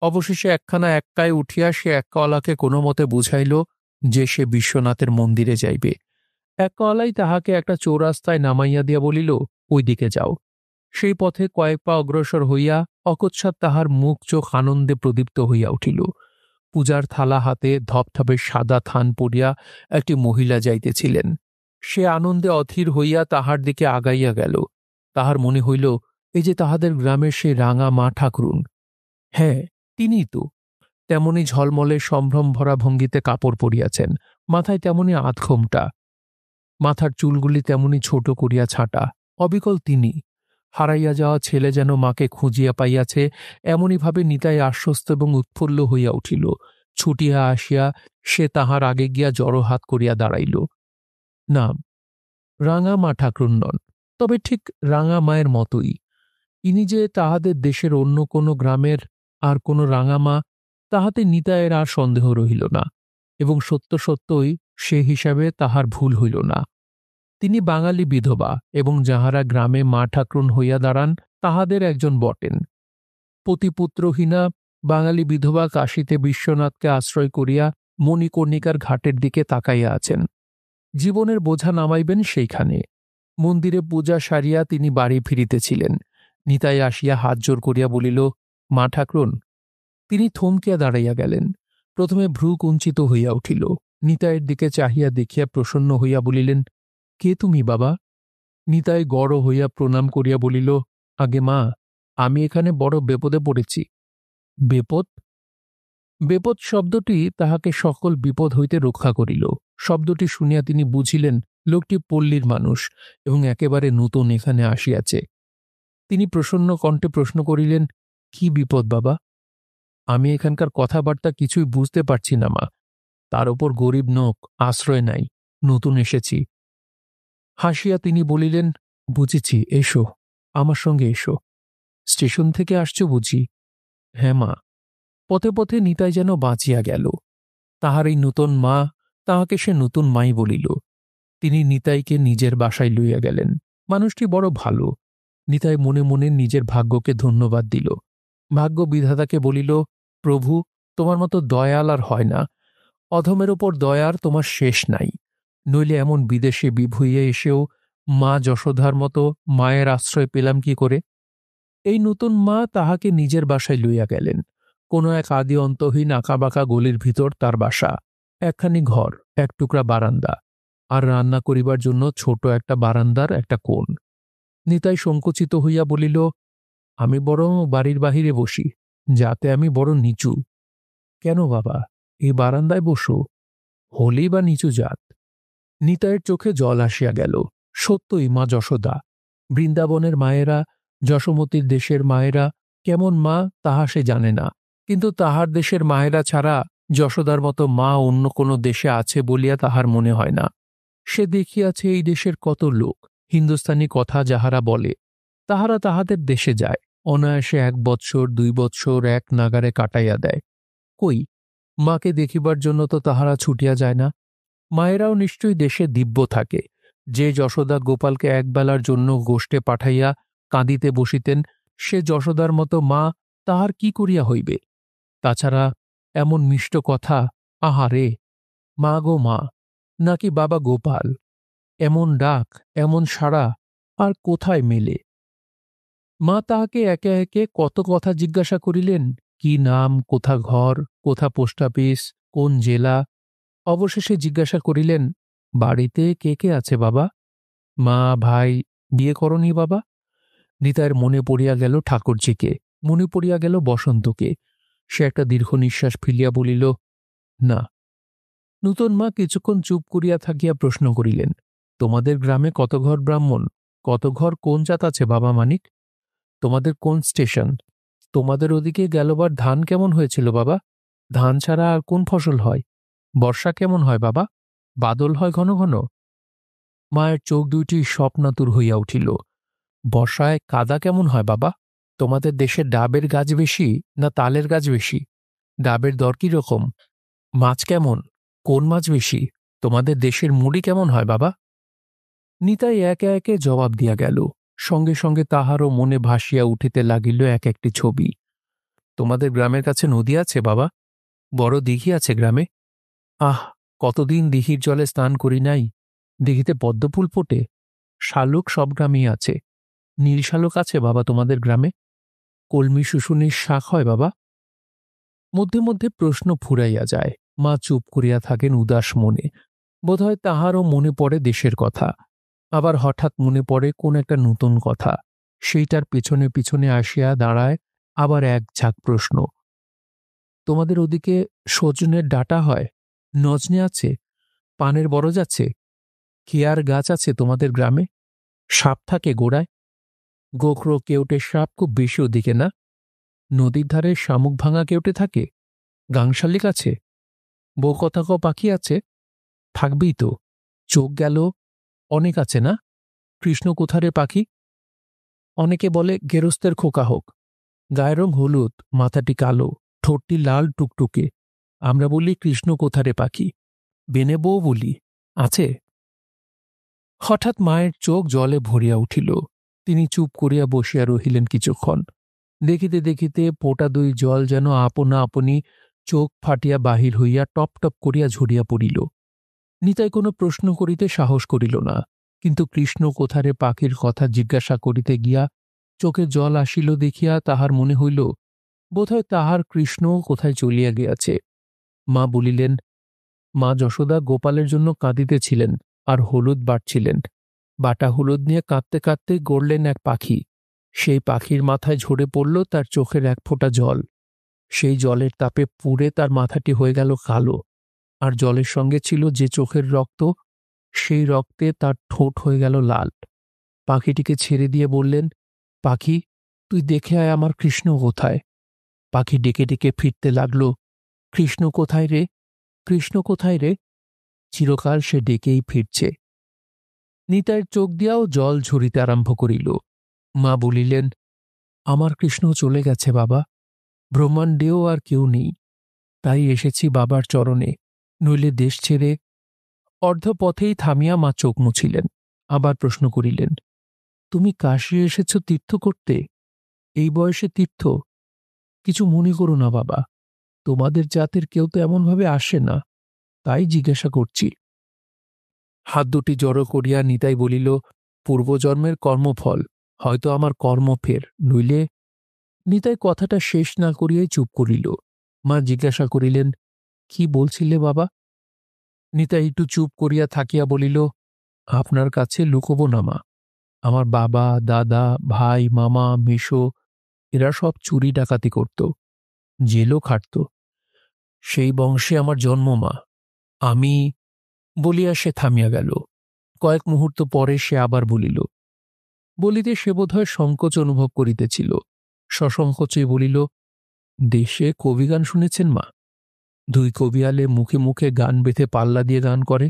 অবশেষে একখানা এক্কায় উঠিয়া সে এক্কাওয়ালাকে কোনো মতে বুঝাইল যে সে বিশ্বনাথের মন্দিরে যাইবে। এক্কাওয়ালাই তাহাকে একটা চৌরাস্তায় নামাইয়া দিয়া বলিল, ওই দিকে যাও। সেই পথে কয়েক পা অগ্রসর হইয়া অকস্মাৎ তাহার মুখ চোখ আনন্দে প্রদীপ্ত হইয়া উঠিল। পূজার থালা হাতে ধপধপে সাদা থান পরিয়া একটি মহিলা যাইতেছিলেন। সে আনন্দে অধীর হইয়া তাহার দিকে আগাইয়া গেল। তাহার মনে হইল এই যে তাহাদের গ্রামের সেই রাঙা মা ঠাকুরুন। হ্যাঁ, তিনিই তো। তেমনি ঝলমলে সম্ভ্রম ভরা ভঙ্গিতে কাপড় পরিয়াছেন, মাথায় তেমনি আধঘোমটা, মাথার চুলগুলি তেমনি ছোট করিয়া ছাঁটা। অবিকল তিনি। হারাইয়া যাওয়া ছেলে যেন মাকে খুঁজিয়া পাইয়াছে, এমনিভাবে নিতাই আশ্বস্ত এবং উৎফুল্ল হইয়া উঠিল। ছুটিয়া আসিয়া সে তাহার আগে গিয়া জড়ো হাত করিয়া দাঁড়াইল। নাম রাঙা মা ঠাকুরুন নন, তবে ঠিক রাঙা মায়ের মতোই। ইনি যে তাহাদের দেশের অন্য কোনো গ্রামের আর কোনো রাঙা মা, তাহাতে নিতাইয়ের আর সন্দেহ রহিল না, এবং সত্য সত্যই সে হিসাবে তাহার ভুল হইল না। তিনি বাঙালি বিধবা, এবং যাহারা গ্রামে মা ঠাকরুন হইয়া দাঁড়ান তাহাদের একজন বটেন। পতিপুত্রহীনা বাঙালি বিধবা কাশীতে বিশ্বনাথকে আশ্রয় করিয়া মণিকর্ণিকার ঘাটের দিকে তাকাইয়া আছেন। জীবনের বোঝা নামাইবেন সেইখানে। মন্দিরে পূজা সারিয়া তিনি বাড়ি ফিরিতেছিলেন। নিতাই আসিয়া হাত জোর করিয়া বলিল, মা ঠাকরুন। তিনি থমকিয়া দাঁড়াইয়া গেলেন। প্রথমে ভ্রু কুঞ্চিত হইয়া উঠিল। নিতাইয়ের দিকে চাহিয়া দেখিয়া প্রসন্ন হইয়া বলিলেন, কে তুমি বাবা? নিতাই গড় হইয়া প্রণাম করিয়া বলিল, আগে মা, আমি এখানে বড় বিপদে পড়েছি। বিপদ? বিপদ শব্দটি তাহাকে সকল বিপদ হইতে রক্ষা করিল। শব্দটি শুনিয়া তিনি বুঝিলেন লোকটি পল্লীর মানুষ এবং একেবারে নূতন এখানে আসিয়াছে। তিনি প্রসন্ন কণ্ঠে প্রশ্ন করিলেন, কি বিপদ বাবা? আমি এখানকার কথাবার্তা কিছুই বুঝতে পারছি না মা। তার ওপর গরিব নোক, আশ্রয় নাই, নতুন এসেছি। হাসিয়া তিনি বলিলেন, বুঝেছি, এসো, আমার সঙ্গে এসো। স্টেশন থেকে আসছো বুঝি? হ্যাঁ মা। পথে পথে নিতাই যেন বাঁচিয়া গেল। তাহার এই নূতন মা, তাহাকে সে নতুন মাই বলিল। তিনি নিতাইকে নিজের বাসায় লইয়া গেলেন। মানুষটি বড় ভালো। নিতাই মনে মনে নিজের ভাগ্যকে ধন্যবাদ দিল। ভাগ্য বিধাতাকে বলিল, প্রভু, তোমার মতো দয়াল আর হয় না। অধমের ওপর দয়ার তোমার শেষ নাই। নইলে এমন বিদেশে বিভুইয়ে এসেও মা যশোধার মতো মায়ের আশ্রয় পেলাম কি করে? এই নতুন মা তাহাকে নিজের বাসায় লইয়া গেলেন। কোনো এক আদি অন্তহীন আঁকাবাঁকা গলির ভিতর তার বাসা। একখানি ঘর, এক টুকরা বারান্দা। আর রান্না করিবার জন্য ছোট একটা বারান্দার একটা কোণ। নিতাই সংকুচিত হইয়া বলিল, আমি বরং বাড়ির বাহিরে বসি, যাতে আমি বড় নিচু। কেন বাবা, এই বারান্দায় বসো, হলেই বা নিচু জাত। নিতাইয়ের চোখে জল আসিয়া গেল। সত্যই মা যশোদা, বৃন্দাবনের মায়েরা, যশোমতীর দেশের মায়েরা কেমন মা তাহা সে জানে না, কিন্তু তাহার দেশের মায়েরা ছাড়া যশোদার মতো মা অন্য কোনো দেশে আছে বলিয়া তাহার মনে হয় না। সে দেখিয়াছে এই দেশের কত লোক, হিন্দুস্তানি কথা যাহারা বলে, তাহারা তাহাদের দেশে যায়, অনায়াসে 1 বৎসর 2 বৎসর এক নাগারে কাটাইয়া দেয়। কই, মাকে দেখিবার জন্য তো তাহারা ছুটিয়া যায় না। মায়েরাও নিশ্চয়ই দেশে দিব্য থাকে। যে যশোদা গোপালকে একবেলার জন্য গোষ্ঠে পাঠাইয়া কাঁদিতে বসিতেন, সে যশোদার মতো মা তাহার কি করিয়া হইবে? তাছাড়া এমন মিষ্ট কথা, আহারে, মা গো মা, নাকি বাবা গোপাল, এমন ডাক, এমন সাড়া আর কোথায় মেলে? মা তাহাকে একে একে কত কথা জিজ্ঞাসা করিলেন, কি নাম, কোথা ঘর, কোথা পোস্ট অফিস, কোন জেলা। অবশেষে জিজ্ঞাসা করিলেন, বাড়িতে কে কে আছে বাবা? মা, ভাই, বিয়ে করনি বাবা? নিতাইয়ের মনে পড়িয়া গেল ঠাকুরজিকে, মনে পড়িয়া গেল বসন্তকে। সে একটা দীর্ঘ নিঃশ্বাস ফেলিয়া বলিল, না। নূতন মা কিছুক্ষণ চুপ করিয়া থাকিয়া প্রশ্ন করিলেন, তোমাদের গ্রামে কত ঘর ব্রাহ্মণ, কত ঘর কোন জাত আছে বাবা মানিক? তোমাদের কোন স্টেশন? তোমাদের ওদিকে গেলবার ধান কেমন হয়েছিল বাবা? ধান ছাড়া আর কোন ফসল হয়? বর্ষা কেমন হয় বাবা? বাদল হয় ঘন ঘন? মায়ের চোখ দুইটি স্বপ্নাতুর হইয়া উঠিল। বর্ষায় কাদা কেমন হয় বাবা? তোমাদের দেশে ডাবের গাছ বেশি না তালের গাছ বেশি? ডাবের দর কি রকম? মাছ কেমন? কোন মাছ বেশি? তোমাদের দেশের মুড়ি কেমন হয় বাবা? নিতাই একে একে জবাব দিয়া গেল। সঙ্গে সঙ্গে তাহারও মনে ভাসিয়া উঠিতে লাগিল এক একটি ছবি। তোমাদের গ্রামের কাছে নদী আছে বাবা? বড় দিঘি আছে গ্রামে? আহ, কতদিন দিঘির জলে স্নান করি নাই। দিঘিতে পদ্মফুল ফোটে। শালুক সব গ্রামেই আছে। নীল শালুক আছে বাবা তোমাদের গ্রামে? কলমি শুশুনির শাক হয় বাবা? মধ্যে মধ্যে প্রশ্ন ফুরাইয়া যায়। মা চুপ করিয়া থাকেন উদাস মনে। বোধহয় তাহারও মনে পড়ে দেশের কথা। আবার হঠাৎ মনে পড়ে কোন একটা নূতন কথা। সেইটার পিছনে পিছনে আসিয়া দাঁড়ায় আবার এক ঝাঁক প্রশ্ন। তোমাদের ওদিকে সজনের ডাঁটা হয়? নজনে আছে? পানের বরজ আছে? কেয়ার গাছ আছে তোমাদের গ্রামে? সাপ থাকে গোড়ায়? গোখরো কেউটে সাপ খুব বেশি ওদিকে না? নদীর ধারে শামুক ভাঙা কেউটে থাকে? গাংশালিক আছে? বউকথাক পাখি আছে? থাকবেই তো। চোখ গেল, অনেক আছে না? কৃষ্ণ কোথারে পাখি? অনেকে বলে গেরস্তের খোকা হোক। গায়ের রং হলুদ, মাথাটি কালো, ঠোঁটটি লাল টুকটুকে। আমরা বলি কৃষ্ণ কোথারে পাখি। বেনে বউ বলি। আছে? হঠাৎ মায়ের চোখ জলে ভরিয়া উঠিল। তিনি চুপ করিয়া বসিয়া রহিলেন কিছুক্ষণ। দেখিতে দেখিতে পোটা 2 জল যেন আপনা আপনি চোখ ফাটিয়া বাহির হইয়া টপ টপ করিয়া ঝরিয়া পড়িল। নিতাই কোনো প্রশ্ন করিতে সাহস করিল না, কিন্তু কৃষ্ণ কোথারে পাখির কথা জিজ্ঞাসা করিতে গিয়া চোখে জল আসিল দেখিয়া তাহার মনে হইল বোধহয় তাহার কৃষ্ণ কোথায় চলিয়া গিয়াছে। মা বলিলেন, মা যশোদা গোপালের জন্য কাঁদিতেছিলেন আর হলুদ বাটছিলেন। বাটা হলুদ নিয়ে কাঁদতে কাঁদতে গড়লেন এক পাখি। সেই পাখির মাথায় ঝরে পড়ল তার চোখের 1 ফোঁটা জল। সেই জলের তাপে পুড়ে তার মাথাটি হয়ে গেল কালো। আর জলের সঙ্গে ছিল যে চোখের রক্ত, সেই রক্তে তার ঠোঁট হয়ে গেল লাল। পাখিটিকে ছেড়ে দিয়ে বললেন, পাখি, তুই দেখে আয় আমার কৃষ্ণ কোথায়। পাখি ডেকে ডেকে ফিরতে লাগল, কৃষ্ণ কোথায় রে, কৃষ্ণ কোথায় রে। চিরকাল সে ডেকেই ফিরছে। নিতাইয়ের চোখ দিয়াও জল ঝরিতে আরম্ভ করিল। মা বলিলেন, আমার কৃষ্ণ চলে গেছে বাবা। ব্রহ্মাণ্ডেও আর কেউ নেই। তাই এসেছি বাবার চরণে, নইলে দেশ ছেড়ে। অর্ধপথেই থামিয়া মা চোখ মুছিলেন। আবার প্রশ্ন করিলেন, তুমি কাশী এসেছ তীর্থ করতে? এই বয়সে তীর্থ? কিছু মনে করো না বাবা, তোমাদের জাতের কেউ তো এমনভাবে আসে না, তাই জিজ্ঞাসা করছি। হাত দুটি জড়ো করিয়া নিতাই বলিল, পূর্বজন্মের কর্মফল, হয়তো আমার কর্ম ফের, নইলে। নিতাই কথাটা শেষ না করিয়াই চুপ করিল। মা জিজ্ঞাসা করিলেন, কি বলছিলে বাবা? নিতাই একটু চুপ করিয়া থাকিয়া বলিল, আপনার কাছে লুকোবো না মা। আমার বাবা, দাদা, ভাই, মামা, মেসো এরা সব চুরি ডাকাতি করত, জেলও খাটত। সেই বংশে আমার জন্ম মা। আমি বলিয়া সে থামিয়া গেল। কয়েক মুহূর্ত পরে সে আবার বলিল। বলিতে সে বোধহয় সংকোচ অনুভব করিতেছিল। সসংকোচে বলিল, দেশে কবিগান শুনেছেন মা? দুই কবিয়ালে মুখে মুখে গান বেঁধে পাল্লা দিয়ে গান করে।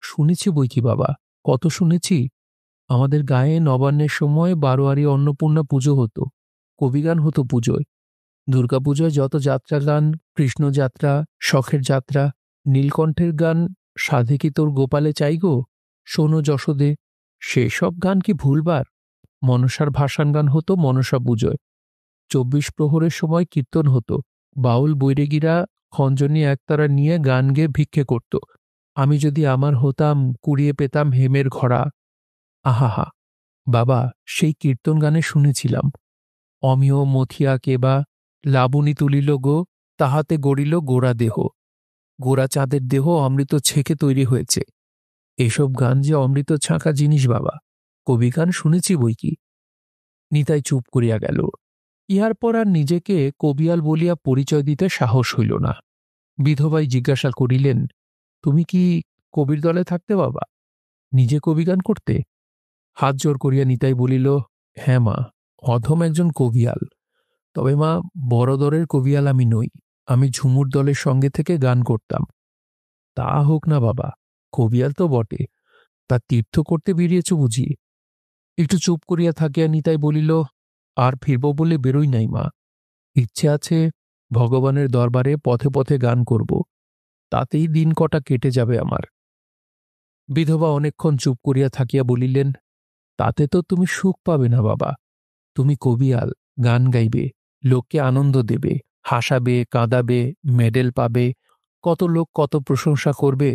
শুনেছি বই কি বাবা, কত শুনেছি। আমাদের গায়ে নবান্নের সময় বারোয়ারি অন্নপূর্ণা পুজো হতো, কবিগান হতো পুজোয়। দুর্গাপুজোয় যত যাত্রা গান, কৃষ্ণযাত্রা, শখের যাত্রা, নীলকণ্ঠের গান, সাধে কি তোর গোপালে চাই গো, শোনো যশোদে, সেসব গান কি ভুলবার? মনসার ভাসান গান হতো মনসা পুজোয়। 24 প্রহরের সময় কীর্তন হতো। বাউল বৈরাগীরা খঞ্জনি একতারা নিয়ে গান গেয়ে ভিক্ষে করত। আমি যদি আমার হতাম, কুড়িয়ে পেতাম হেমের ঘড়া। আহাহা বাবা, সেই কীর্তন গানে শুনেছিলাম, অমিয় মথিয়া কেবা লাবণী তুলিল গো, তাহাতে গড়িল গোড়া দেহ। গোড়া চাঁদের দেহ অমৃত ছেঁকে তৈরি হয়েছে। এসব গান যে অমৃত ছাঁকা জিনিস বাবা, কবিগান শুনেছি বই কি। নিতাই চুপ করিয়া গেল। ইহার পর আর নিজেকে কবিয়াল বলিয়া পরিচয় দিতে সাহস হইল না। বিধবাই জিজ্ঞাসা করিলেন, তুমি কি কবির দলে থাকতে বাবা? নিজে কবিগান করতে? হাত জোর করিয়া নিতাই বলিল, হ্যাঁ মা, অধম একজন কবিয়াল। তবে মা, বড় দরের কবিয়াল আমি নই। আমি ঝুমুর দলের সঙ্গে থেকে গান করতাম। তা হোক না বাবা, কবিয়াল তো বটে, তা তীর্থ করতে বেরিয়েছ বুঝি? একটু চুপ করিয়া থাকিয়া নিতাই বলিল, আর ফিরব বলে বেরোই নাই মা। ইচ্ছে আছে ভগবানের দরবারে পথে পথে গান করব, তাতেই দিন কটা কেটে যাবে আমার। বিধবা অনেকক্ষণ চুপ করিয়া থাকিয়া বলিলেন, তাতে তো তুমি সুখ পাবে না বাবা। তুমি কবিয়াল, গান গাইবে, লোককে আনন্দ দেবে, হাসাবে, কাঁদাবে, মেডেল পাবে, কত লোক কত প্রশংসা করবে,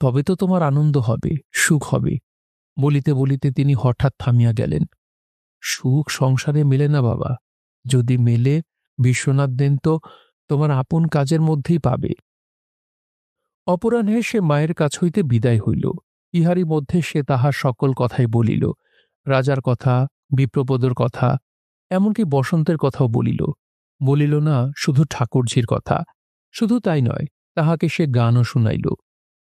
তবে তো তোমার আনন্দ হবে, সুখ হবে। বলিতে বলিতে তিনি হঠাৎ থামিয়া গেলেন। সুখ সংসারে মেলে না বাবা, যদি মেলে বিশ্বনাথ দেন তো তোমার আপন কাজের মধ্যেই পাবে। অপরাহ্নে সে মায়ের কাছ হইতে বিদায় হইল। ইহারই মধ্যে সে তাহার সকল কথাই বলিল, রাজার কথা, বিপ্রপদর কথা, এমনকি বসন্তের কথাও বলিল। বলিল না শুধু ঠাকুরঝির কথা। শুধু তাই নয়, তাহাকে সে গানও শুনাইল।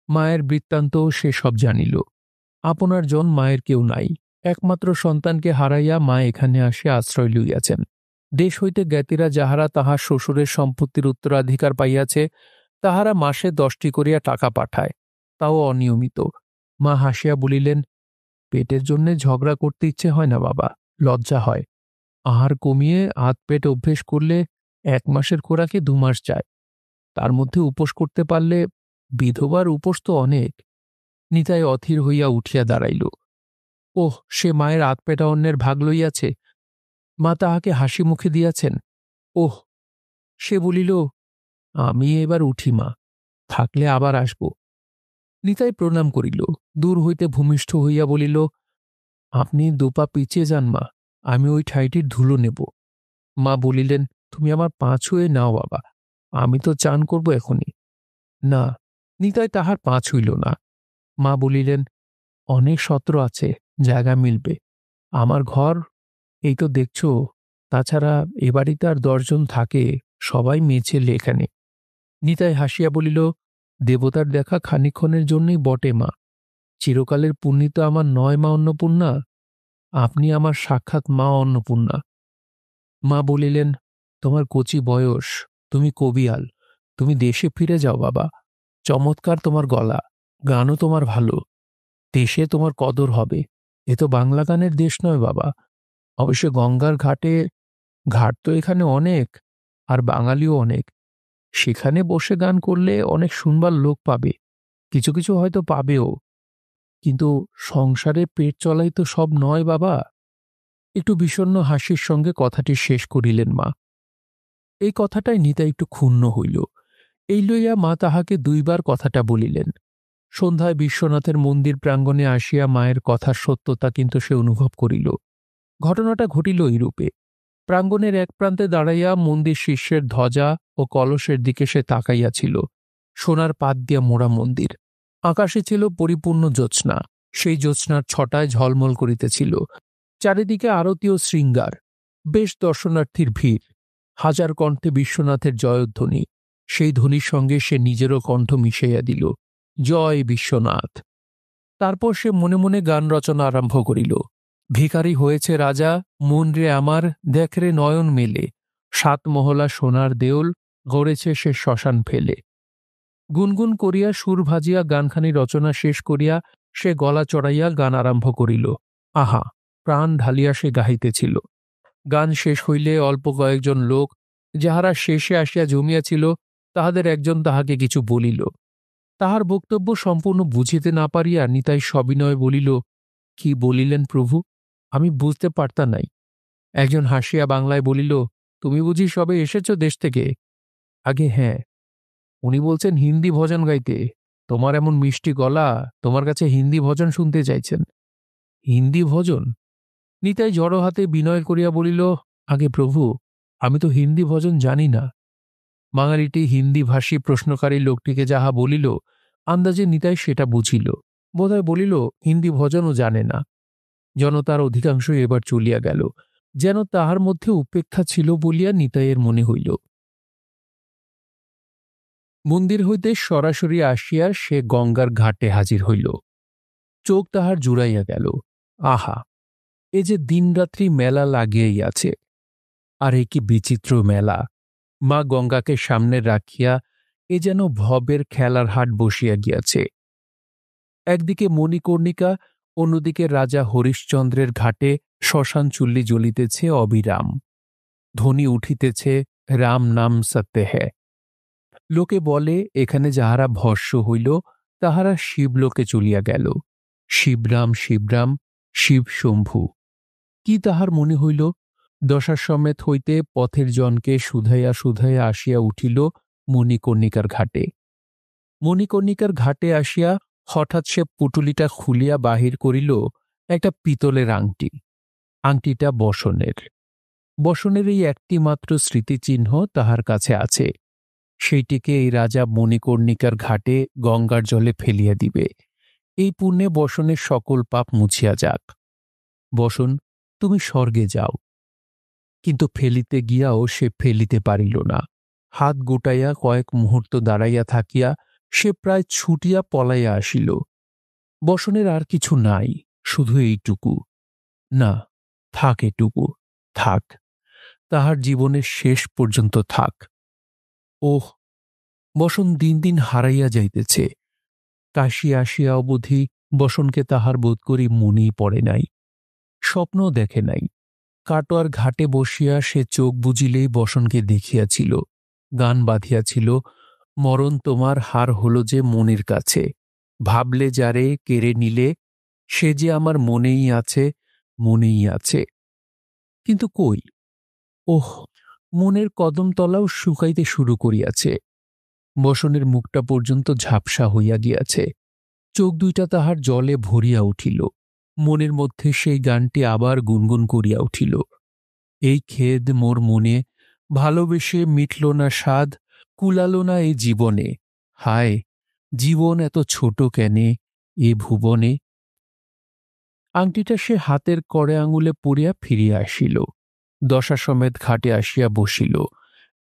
মায়ের বৃত্তান্তও সে সব জানিল। আপনার জন মায়ের কেউ নাই, একমাত্র সন্তানকে হারাইয়া মা এখানে আসে আশ্রয় লইয়াছেন। দেশ হইতে জ্ঞাতিরা যাহারা তাহার শ্বশুরের সম্পত্তির উত্তরাধিকার পাইয়াছে, তাহারা মাসে 10টি করিয়া টাকা পাঠায়, তাও অনিয়মিত। মা হাসিয়া বলিলেন, পেটের জন্যে ঝগড়া করতে ইচ্ছে হয় না বাবা, লজ্জা হয়। আহার কমিয়ে আধ পেট অভ্যেস করলে 1 মাসের খোরাকে 2 মাস যায়। তার মধ্যে উপোস করতে পারলে, বিধবার উপোস তো অনেক। নিতাই অধীর হইয়া উঠিয়া দাঁড়াইল। ওহ, সে মায়ের আধপেটা অন্যের ভাগ লইয়াছে, মা তাহাকে হাসি মুখে দিয়াছেন। ওহ, সে বলিল, আমি এবার উঠি মা, থাকলে আবার আসব। নিতাই প্রণাম করিল, দূর হইতে ভূমিষ্ঠ হইয়া বলিল, আপনি 2 পা পিছিয়ে যান মা, আমি ওই ঠাইটির ধুলো নেব। মা বলিলেন, তুমি আমার পা ছুঁয়ে নাও বাবা, আমি তো চান করব এখনই। না, নিতাই তাহার পা ছুঁইল না। মা বলিলেন, অনেক সত্র আছে, জায়গা মিলবে। আমার ঘর এই তো দেখছ, তাছাড়া এ বাড়িতে আর 10 জন থাকে, সবাই মেয়ে ছেলে এখানে। নিতাই হাসিয়া বলিল, দেবতার দেখা খানিক্ষণের জন্যই বটে মা, চিরকালের পুণ্যি তো আমার নয় মা অন্নপূর্ণা, আপনি আমার সাক্ষাৎ মা অন্নপূর্ণা। মা বলিলেন, তোমার কচি বয়স, তুমি কবিয়াল, তুমি দেশে ফিরে যাও বাবা। চমৎকার তোমার গলা, গানও তোমার ভালো, দেশে তোমার কদর হবে। এ তো বাংলা গানের দেশ নয় বাবা। অবশ্য গঙ্গার ঘাটে, ঘাট তো এখানে অনেক, আর বাঙালিও অনেক। সেখানে বসে গান করলে অনেক শুনবার লোক পাবে, কিছু কিছু হয়তো পাবেও, কিন্তু সংসারে পেট চলাই তো সব নয় বাবা। একটু বিষণ্ণ হাসির সঙ্গে কথাটি শেষ করিলেন মা। এই কথাটাই নিতাই একটু ক্ষুণ্ণ হইল। এই লইয়া মা তাহাকে 2 বার কথাটা বলিলেন। সন্ধ্যায় বিশ্বনাথের মন্দির প্রাঙ্গণে আসিয়া মায়ের কথার সত্যতা কিন্তু সে অনুভব করিল। ঘটনাটা ঘটিল এইরূপে। প্রাঙ্গণের এক প্রান্তে দাঁড়াইয়া মন্দির শিষ্যের ধ্বজা ও কলসের দিকে সে তাকাইয়াছিল। সোনার পাত দিয়া মোড়া মন্দির। আকাশে ছিল পরিপূর্ণ জ্যোৎস্না, সেই জ্যোৎস্নার ছটায় ঝলমল করিতেছিল। চারিদিকে আরতি ও শৃঙ্গার, বেশ দর্শনার্থীর ভিড়। হাজার কণ্ঠে বিশ্বনাথের জয়ধ্বনি, সেই ধ্বনির সঙ্গে সে নিজেরও কণ্ঠ মিশাইয়া দিল, জয় বিশ্বনাথ। তারপর সে মনে মনে গান রচনা আরম্ভ করিল। ভিখারি হয়েছে রাজা, মন রে আমার দেখরে নয়ন মেলে, সাত মহলা সোনার দেউল, গড়েছে সে শ্মশান ফেলে। গুনগুন করিয়া সুর ভাজিয়া গানখানি রচনা শেষ করিয়া সে গলা চড়াইয়া গান আরম্ভ করিল। আহা, প্রাণ ঢালিয়া সে গাহিতেছিল। গান শেষ হইলে অল্প কয়েকজন লোক, যাহারা শেষে আসিয়া জমিয়াছিল, তাহাদের একজন তাহাকে কিছু বলিল। তাহার বক্তব্য সম্পূর্ণ বুঝিতে না পারিয়া নিতাই সবিনয়ে বলিল, কি বলিলেন প্রভু, আমি বুঝতে পারতা নাই। একজন হাসিয়া বাংলায় বলিল, তুমি বুঝি সবে এসেছ দেশ থেকে? আগে হ্যাঁ। উনি বলছেন হিন্দি ভজন গাইতে। তোমার এমন মিষ্টি গলা, তোমার কাছে হিন্দি ভজন শুনতে চাইছেন। হিন্দি ভজন? নিতাই জড়ো হাতে বিনয় করিয়া বলিল, আগে প্রভু, আমি তো হিন্দি ভজন জানি না। বাঙালিটি হিন্দিভাষী প্রশ্নকারী লোকটিকে যাহা বলিল, আন্দাজে নিতাই সেটা বুঝিল। বোধহয় বলিল, হিন্দি ভজনও জানে না। জনতার অধিকাংশই এবার চলিয়া গেল, যেন তাহার মধ্যে উপেক্ষা ছিল বলিয়া নিতাইয়ের মনে হইল। মন্দির হইতে সরাসরি আসিয়া সে গঙ্গার ঘাটে হাজির হইল। চোখ তাহার জুড়াইয়া গেল। আহা, এ যে দিনরাত্রি মেলা লাগিয়াই আছে। আর এ কি বিচিত্র মেলা! মা গঙ্গাকে সামনে রাখিয়া এ যেন ভবের খেলার হাট বসিয়া গিয়াছে। একদিকে মণিকর্ণিকা, অন্যদিকে রাজা হরিশ্চন্দ্রের ঘাটে শ্মশান চুল্লি জ্বলিতেছে অবিরাম। ধ্বনি উঠিতেছে, রাম নাম সত্য হ্যায়। লোকে বলে, এখানে যাহারা ভস্ম হইল তাহারা শিবলোকে চলিয়া গেল। শিবরাম শিবরাম, শিব শম্ভু। কি তাহার মনে হইল, দশাশ্বমেধ হইতে পথের জনকে শুধাইয়া শুধাইয়া আসিয়া উঠিল মণিকর্ণিকার ঘাটে। মণিকর্ণিকার ঘাটে আসিয়া হঠাৎ সে পুটুলিটা খুলিয়া বাহির করিল একটা পিতলের আংটি। আংটিটা বসনের। বসনের এই একটি মাত্র স্মৃতিচিহ্ন তাহার কাছে আছে। সেইটিকে এই রাজা মণিকর্ণিকার ঘাটে গঙ্গার জলে ফেলিয়া দিবে। এই পুণ্যে বসনের সকল পাপ মুছিয়া যাক। বসন, তুমি স্বর্গে যাও। কিন্তু ফেলিতে গিয়াও সে ফেলিতে পারিল না। হাত গুটাইয়া কয়েক মুহূর্ত দাঁড়াইয়া থাকিয়া সে প্রায় ছুটিয়া পলাইয়া আসিল। বসনের আর কিছু নাই, শুধু এইটুকু। না, থাক এটুকু, থাক, তাহার জীবনের শেষ পর্যন্ত থাক। ওহ, বসন দিন দিন হারাইয়া যাইতেছে। কাশী আসিয়া অবধি বসনকে তাহার বোধ করি মনেই পড়ে নাই, স্বপ্ন দেখে নাই। কাটোয়ার ঘাটে বসিয়া সে চোখ বুজিলেই বসনকে দেখিয়াছিল, গান বাঁধিয়াছিল, মরণ তোমার হার হল যে মনের কাছে, ভাবলে যারে কেড়ে নিলে, সে যে আমার মনেই আছে, মনেই আছে। কিন্তু কই, ওহ, মনের কদমতলাও শুকাইতে শুরু করিয়াছে। বসনের মুখটা পর্যন্ত ঝাপসা হইয়া গিয়াছে। চোখ দুইটা তাহার জলে ভরিয়া উঠিল। মনের মধ্যে সেই গানটি আবার গুনগুন করিয়া উঠিল। এই খেদ মোর মনে, ভালোবেসে মিটল না স্বাদ, কুলালো না এই জীবনে, হায় জীবন এত ছোট কেনে এ ভুবনে। আংটিটা সে হাতের কড়ে আঙুলে পরিয়া ফিরিয়া আসিল। দশাশ্বমেধ ঘাটে আসিয়া বসিল।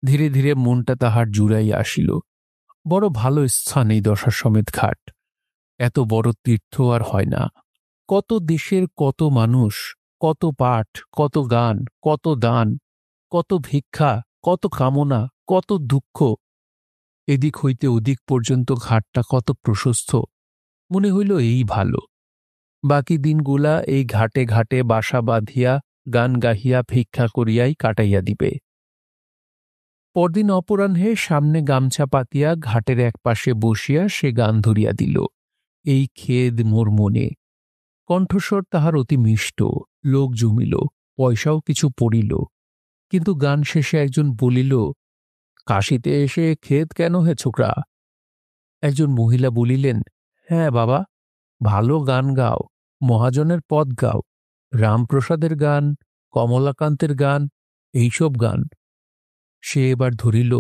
ধীরে ধীরে মনটা তাহার জুড়াইয়া আসিল। বড় ভালো স্থান এই দশাশ্বমেধ ঘাট। এত বড় তীর্থ আর হয় না। কত দেশের কত মানুষ, কত পাঠ, কত গান, কত দান, কত ভিক্ষা, কত কামনা, কত দুঃখ। এদিক হইতে ওদিক পর্যন্ত ঘাটটা কত প্রশস্ত। মনে হইল এই ভালো। বাকি দিনগুলা এই ঘাটে ঘাটে বাসা বাঁধিয়া গান গাহিয়া ভিক্ষা করিয়াই কাটাইয়া দিবে। পরদিন অপরাহ্নে সামনে গামছা পাতিয়া ঘাটের এক পাশে বসিয়া সে গান ধরিয়া দিল, এই খেদ মোর মনে। কণ্ঠস্বর তাহার অতি মিষ্ট। লোক জমিল, পয়সাও কিছু পড়িল। কিন্তু গান শেষে একজন বলিল, কাশীতে এসে খেদ কেন হে ছোকরা? একজন মহিলা বলিলেন, হ্যাঁ বাবা, ভালো গান গাও, মহাজনের পদ গাও, রামপ্রসাদের গান, কমলাকান্তের গান, এইসব গান। সে এবার ধরিল,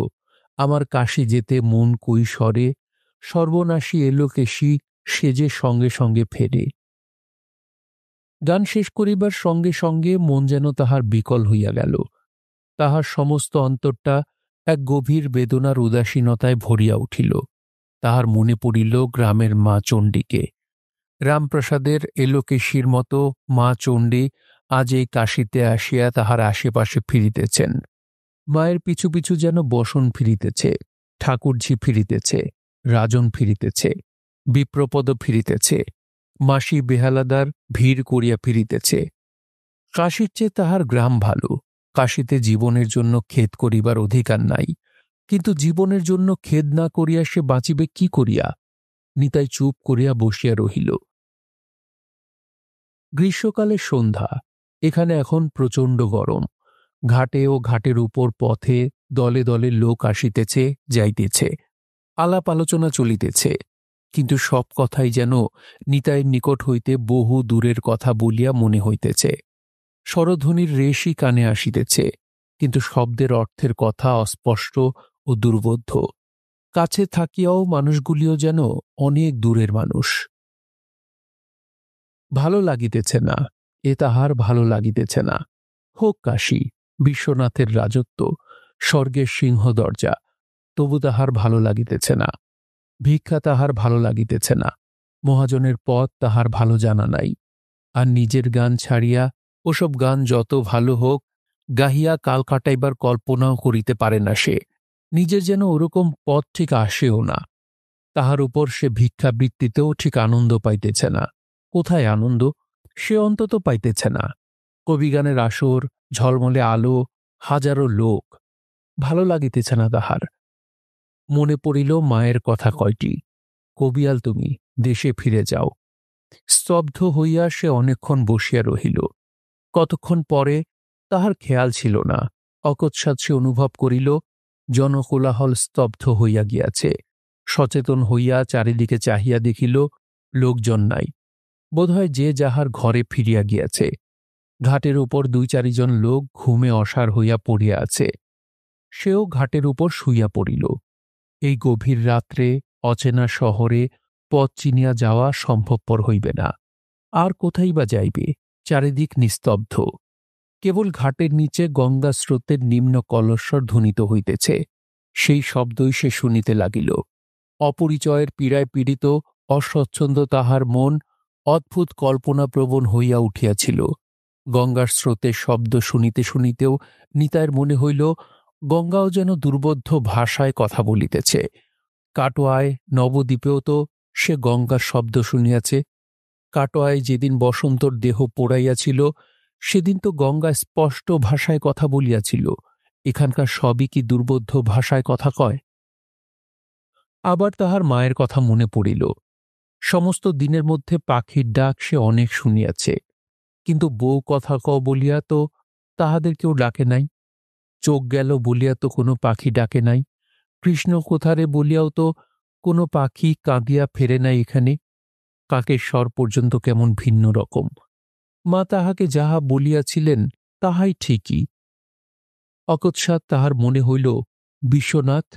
আমার কাশী যেতে মন কৈশোরে, সর্বনাশী এলোকেশী সেজে সঙ্গে সঙ্গে ফেরে। গান শেষ করিবার সঙ্গে সঙ্গে মন যেন তাহার বিকল হইয়া গেল। তাহার সমস্ত অন্তরটা এক গভীর বেদনার উদাসীনতায় ভরিয়া উঠিল। তাহার মনে পড়িল গ্রামের মা চণ্ডীকে। রামপ্রসাদের এলোকেশীর মতো মা চণ্ডী আজ এই কাশীতে আসিয়া তাহার আশেপাশে ফিরিতেছেন। মায়ের পিছু পিছু যেন বসন ফিরিতেছে, ঠাকুরঝি ফিরিতেছে, রাজন ফিরিতেছে, বিপ্রপদ ফিরিতেছে, মাসি বেহালাদার ভিড় করিয়া ফিরিতেছে। কাশীর চেয়ে তাহার গ্রাম ভালো। কাশীতে জীবনের জন্য খেদ করিবার অধিকার নাই, কিন্তু জীবনের জন্য খেদ না করিয়া সে বাঁচিবে কি করিয়া? নিতাই চুপ করিয়া বসিয়া রহিল। গ্রীষ্মকালের সন্ধ্যা। এখানে এখন প্রচণ্ড গরম। ঘাটে ও ঘাটের উপর পথে দলে দলে লোক আসিতেছে যাইতেছে, আলাপ আলোচনা চলিতেছে, কিন্তু সব কথাই যেন নিতাইয়ের নিকট হইতে বহু দূরের কথা বলিয়া মনে হইতেছে। স্বরধ্বনির রেশই কানে আসিতেছে, কিন্তু শব্দের অর্থের কথা অস্পষ্ট ও দুর্বোধ্য। কাছে থাকিয়াও মানুষগুলিও যেন অনেক দূরের মানুষ। ভালো লাগিতেছে না, এ তাহার ভালো লাগিতেছে না। হোক কাশী, বিশ্বনাথের রাজত্ব, স্বর্গের সিংহ দরজা, তবু তাহার ভালো লাগিতেছে না। ভিক্ষা তাহার ভালো লাগিতেছে না। মহাজনের পথ তাহার ভালো জানা নাই। আর নিজের গান ছাড়িয়া ওসব গান যত ভালো হোক, গাহিয়া কাল কাটাইবার কল্পনাও করিতে পারে না সে। নিজের যেন ওরকম পথ ঠিক আসেও না। তাহার উপর সে ভিক্ষাবৃত্তিতেও ঠিক আনন্দ পাইতেছে না। কোথায় আনন্দ? সে অন্তত পাইতেছে না। কবিগানের আসর, ঝলমলে আলো, হাজারো লোক, ভালো লাগিতেছে না তাহার। মনে পড়িল মায়ের কথা কয়টি, কবিয়াল তুমি দেশে ফিরে যাও। স্তব্ধ হইয়া সে অনেকক্ষণ বসিয়া রহিল। কতক্ষণ পরে তাহার খেয়াল ছিল না, অকস্মাৎ সে অনুভব করিল জনকোলাহল স্তব্ধ হইয়া গিয়াছে। সচেতন হইয়া চারিদিকে চাহিয়া দেখিল লোকজন নাই। বোধহয় যে যাহার ঘরে ফিরিয়া গিয়াছে। ঘাটের উপর ২-৪ জন লোক ঘুমে অসাড় হইয়া পড়িয়া আছে। সেও ঘাটের উপর শুইয়া পড়িল। এই গভীর রাত্রে অচেনা শহরে পথ চিনিয়া যাওয়া সম্ভবপর হইবে না। আর কোথায় বা যাইবে? চারিদিক নিস্তব্ধ। কেবল ঘাটের নিচে গঙ্গা স্রোতের নিম্ন কলস্বর ধ্বনিত হইতেছে। সেই শব্দই সে শুনিতে লাগিল। অপরিচয়ের পীড়ায় পীড়িত অস্বচ্ছন্দ তাহার মন অদ্ভুত কল্পনাপ্রবণ হইয়া উঠিয়াছিল। গঙ্গার স্রোতের শব্দ শুনিতে শুনিতেও নিতাইয়ের মনে হইল গঙ্গাও যেন দুর্বোধ্য ভাষায় কথা বলিতেছে। কাটোয়ায় নবদ্বীপেও তো সে গঙ্গার শব্দ শুনিয়াছে। কাটোয়ায় যেদিন বসন্তর দেহ পোড়াইয়াছিল, সেদিন তো গঙ্গা স্পষ্ট ভাষায় কথা বলিয়াছিল। এখানকার সবই কি দুর্বোধ্য ভাষায় কথা কয়? আবার তাহার মায়ের কথা মনে পড়িল। সমস্ত দিনের মধ্যে পাখির ডাক সে অনেক শুনিয়াছে, কিন্তু বউ কথা কও বলিয়া তো তাহাদের কেউ ডাকে নাই। চোখ গেল বলিয়া তো কোনো পাখি ডাকে নাই। কৃষ্ণ কোথারে বলিয়াও তো কোনো পাখি কাঁদিয়া ফেরে নাই এখানে। কাকের স্বর পর্যন্ত কেমন ভিন্ন রকম। মা তাহাকে যাহা বলিয়াছিলেন তাহাই ঠিকই। অকস্মাৎ তাহার মনে হইল বিশ্বনাথ,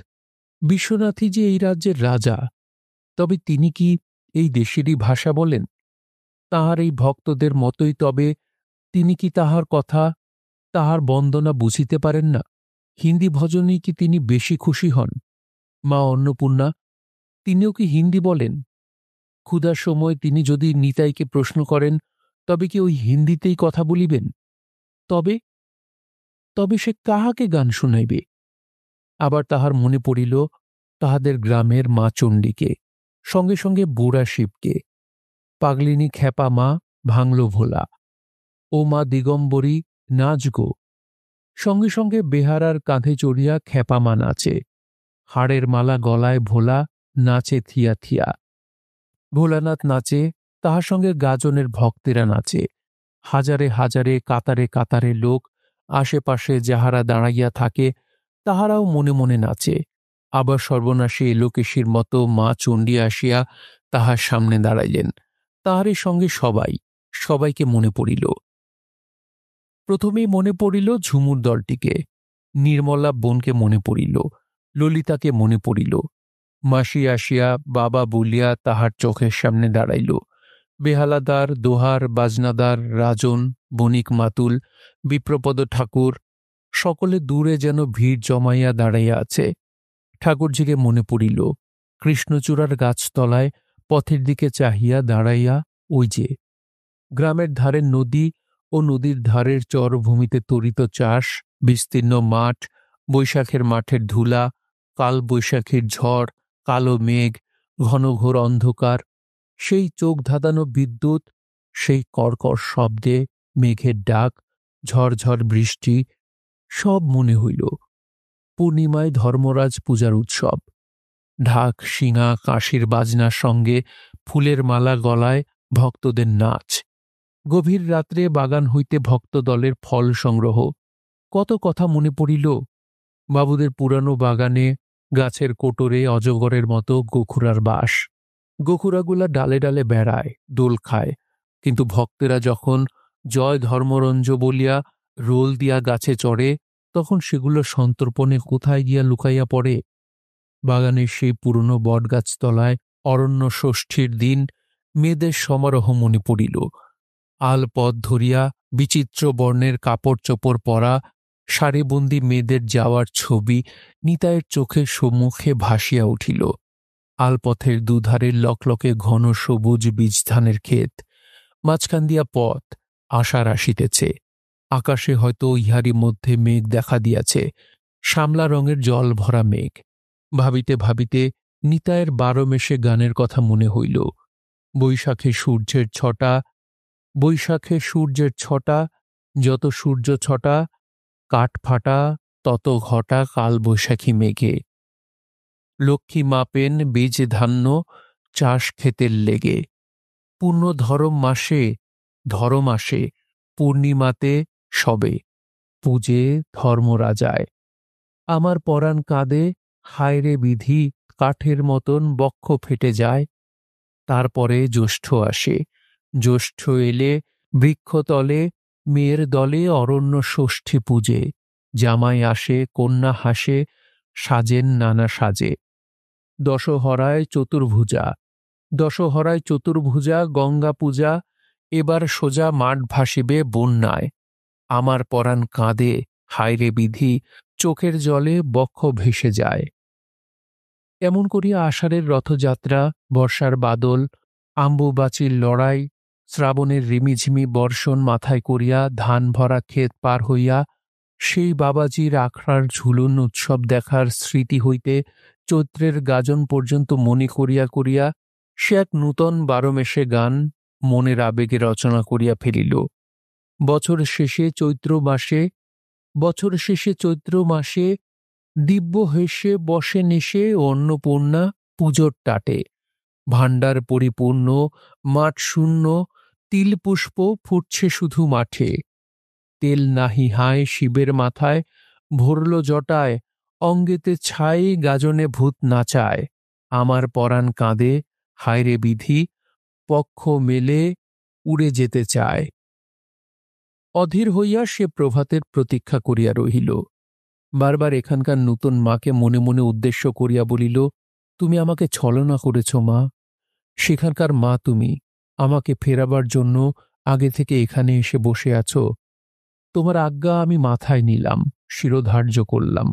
বিশ্বনাথই যে এই রাজ্যের রাজা। তবে তিনি কি এই দেশেরই ভাষা বলেন? তাহার এই ভক্তদের মতোই তবে তিনি কি তাহার কথা, তাহার বন্দনা বুঝিতে পারেন না? হিন্দি ভজনেই কি তিনি বেশি খুশি হন? মা অন্নপূর্ণা, তিনিও কি হিন্দি বলেন? ক্ষুধার সময় তিনি যদি নিতাইকে প্রশ্ন করেন, তবে কি ওই হিন্দিতেই কথা বলিবেন? তবে তবে সে কাহাকে গান শুনাইবে? আবার তাহার মনে পড়িল তাহাদের গ্রামের মা চণ্ডীকে, সঙ্গে সঙ্গে বুড়া শিবকে। পাগলিনী খ্যাপা মা ভাঙল ভোলা। ও মা দিগম্বরী নাচ গো। সঙ্গে সঙ্গে বেহারার কাঁধে চড়িয়া খ্যাপা মা নাচে। হাড়ের মালা গলায় ভোলা নাচে থিয়া থিয়া। ভোলানাথ নাচে, তাহার সঙ্গে গাজনের ভক্তেরা নাচে। হাজারে হাজারে কাতারে কাতারে লোক আশেপাশে যাহারা দাঁড়াইয়া থাকে, তাহারাও মনে মনে নাচে। আবার সর্বনাশী এলোকেশীর মতো মা চণ্ডী আসিয়া তাহার সামনে দাঁড়াইলেন। তাহারই সঙ্গে সবাই, সবাইকে মনে পড়িল। প্রথমেই মনে পড়িল ঝুমুর দলটিকে, নির্মলা বোনকে মনে পড়িল, ললিতাকে মনে পড়িল। মাসি আসিয়া বাবা বলিয়া তাহার চোখের সামনে দাঁড়াইল। বেহালাদার, দোহার, বাজনাদার, রাজন, বণিক মাতুল, বিপ্রপদ ঠাকুর সকলে দূরে যেন ভিড় জমাইয়া দাঁড়াইয়া আছে। ঠাকুরজিকে মনে পড়িল, কৃষ্ণচূড়ার গাছতলায় পথের দিকে চাহিয়া দাঁড়াইয়া ওই যে গ্রামের ধারের নদী ও নদীর ধারের চরভূমিতে তরিত চাষ, বিস্তীর্ণ মাঠ, বৈশাখের মাঠের ধুলা, কাল বৈশাখীর ঝড়, কালো মেঘ, ঘনঘোর অন্ধকার, সেই চোখ ধাঁধানো বিদ্যুৎ, সেই কর্কর শব্দে মেঘের ডাক, ঝড়ঝড় বৃষ্টি, সব মনে হইল। পূর্ণিমায় ধর্মরাজ পূজার উৎসব, ঢাক, শিঙা, কাঁসির বাজনার সঙ্গে ফুলের মালা গলায় ভক্তদের নাচ, গভীর রাত্রে বাগান হইতে ভক্তদলের ফল সংগ্রহ, কত কথা মনে পড়িল। বাবুদের পুরানো বাগানে গাছের কোটরে অজগরের মতো গোখুরার বাস। গোখুরাগুলা ডালে ডালে বেড়ায়, দোল খায়, কিন্তু ভক্তেরা যখন জয় ধর্মরঞ্জ বলিয়া রোল দিয়া গাছে চড়ে, তখন সেগুলো সন্তর্পণে কোথায় গিয়া লুকাইয়া পড়ে। বাগানের সেই পুরনো বটগাছতলায় অরণ্য ষষ্ঠীর দিন মেয়েদের সমারোহ মনে পড়িল। আল পথ ধরিয়া বিচিত্র বর্ণের কাপড় চোপড় পরা সারিবন্দি মেয়েদের যাওয়ার ছবি নিতাইয়ের চোখের সম্মুখে ভাসিয়া উঠিল। আলপথের দুধারের লকলকে ঘন সবুজ বীজধানের ক্ষেত, মাঝখান দিয়া পথ, আষাঢ় আসিতেছে। আকাশে হয়তো ইহারই মধ্যে মেঘ দেখা দিয়াছে, শামলা রঙের জল ভরা মেঘ। ভাবিতে ভাবিতে নিতাইয়ের 12 মেশে গানের কথা মনে হইল। বৈশাখে সূর্যের ছটা, বৈশাখে সূর্যের ছটা, যত সূর্য ছটা, কাঠ ফাটা তত ঘটা কাল বৈশাখী মেঘে। লক্ষ্মী মাপেন বীজ ধান্য চাষ ক্ষেতের লেগে। পূর্ণ ধরম আসে পূর্ণিমাতে সবে, পূজে ধর্মরাজায়। আমার পরাণ কাঁদে, হায়রে বিধি, কাঠের মতন বক্ষ ফেটে যায়। তারপরে জ্যৈষ্ঠ আসে, জ্যৈষ্ঠ এলে বৃক্ষতলে মেয়ের দলে অরণ্য ষষ্ঠী পূজে। জামাই আসে, কন্যা হাসে, সাজেন নানা সাজে। দশহরায় চতুর্ভুজা গঙ্গা পূজা, এবার সোজা মাঠ ভাসিবে বন্যায়। আমার পরাণ কাঁদে, হায়রে বিধি, চোখের জলে বক্ষ ভেসে যায়। এমন করিয়া আষাঢ়ের রথযাত্রা, বর্ষার বাদল, আম্বুবাচির লড়াই, শ্রাবণের রিমিঝিমি বর্ষণ মাথায় করিয়া ধান ভরা ক্ষেত পার হইয়া সেই বাবাজির আখড়ার ঝুলন উৎসব দেখার স্মৃতি হইতে চৈত্রের গাজন পর্যন্ত মনে করিয়া করিয়া সে এক নূতন 12 মেশে গান মনের আবেগে রচনা করিয়া ফেলিল। বছর শেষে চৈত্র মাসে দিব্য হেসে বসে নেশে অন্নপূর্ণা পুজোর টাটে। ভাণ্ডার পরিপূর্ণ, মাঠ শূন্য, তিল পুষ্প ফুটছে শুধু মাঠে। তেল নাহি হায় শিবের মাথায়, ভরল জটায়, অঙ্গেতে ছাই গাজনে ভূত নাচায়। আমার পরাণ কাঁদে, হায়রে বিধি, পক্ষ মেলে উড়ে যেতে চায়। অধীর হইয়া সে প্রভাতের প্রতীক্ষা করিয়া রহিল। বারবার এখানকার নূতন মাকে মনে মনে উদ্দেশ্য করিয়া বলিল, তুমি আমাকে ছলনা করেছ মা, সেখানকার মা তুমি, আমাকে ফেরাবার জন্য আগে থেকে এখানে এসে বসে আছো। তোমার আজ্ঞা আমি মাথায় নিলাম, শিরোধার্য করলাম।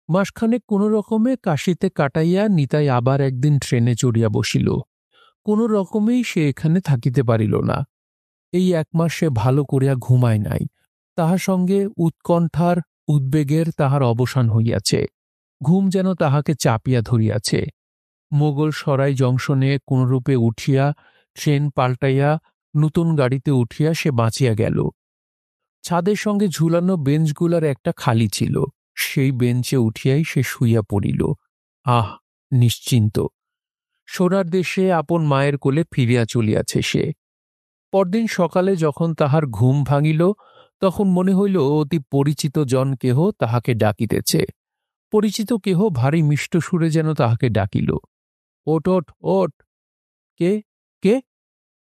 মাসখানেক কোনো রকমে কাশীতে কাটাইয়া নিতাই আবার একদিন ট্রেনে চড়িয়া বসিল। কোনো রকমেই সে এখানে থাকিতে পারিল না। এই 1 মাস সে ভালো করিয়া ঘুমায় নাই। তাহার সঙ্গে উৎকণ্ঠার উদ্বেগের তাহার অবসান হইয়াছে। ঘুম যেন তাহাকে চাপিয়া ধরিয়াছে। মোগল সরাই জংশনে কোনরূপে উঠিয়া ট্রেন পাল্টাইয়া নূতন গাড়িতে উঠিয়া সে বাঁচিয়া গেল। ছাদের সঙ্গে ঝুলানো বেঞ্চগুলার একটা খালি ছিল, সেই বেঞ্চে উঠিয়াই সে শুইয়া পড়িল। আহ, নিশ্চিন্ত! সোনার দেশে আপন মায়ের কোলে ফিরিয়া চলিয়াছে সে। পরদিন সকালে যখন তাহার ঘুম ভাঙিল, তখন মনে হইল অতি পরিচিত জন কেহ তাহাকে ডাকিতেছে। পরিচিত কেহ ভারী মিষ্ট সুরে যেন তাহাকে ডাকিল, ওট ওট ওট। কে কে?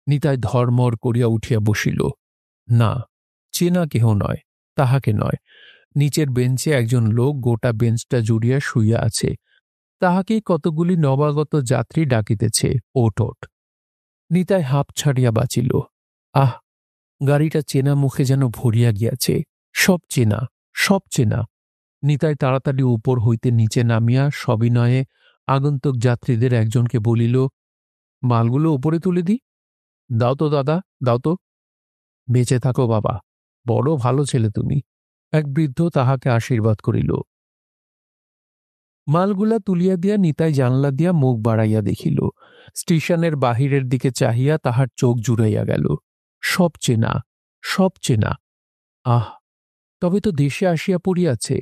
নিতাই ধর্মর করিয়া উঠিয়া বসিল। না, চেনা কেহ নয়, তাহাকে নয়। নিচের বেঞ্চে একজন লোক গোটা বেঞ্চটা জুড়িয়া শুইয়া আছে, তাহাকেই কতগুলি নবাগত যাত্রী ডাকিতেছে, ওঠ ওঠ। নিতাই হাঁপ ছাড়িয়া বাঁচিল। আহ, গাড়িটা চেনা মুখে যেন ভরিয়া গিয়াছে। সব চেনা, সব চেনা। নিতাই তাড়াতাড়ি উপর হইতে নিচে নামিয়া সবিনয়ে আগন্তুক যাত্রীদের একজনকে বলিল, মালগুলো উপরে তুলে দি। দাও তো দাদা, দাও তো। বেঁচে থাকো বাবা, বড় ভালো ছেলে তুমি। এক বৃদ্ধ তাহাকে আশীর্বাদ করিল। মালগুলা তুলিয়া দিয়া নিতাই জানলা দিয়া মুখ বাড়াইয়া দেখিল। স্টেশনের বাহিরের দিকে চাহিয়া তাহার চোখ জুড়াইয়া গেল। সব চেনা, সব চেনা। আহ, তবে তো দেশে আসিয়া পড়িয়াছে।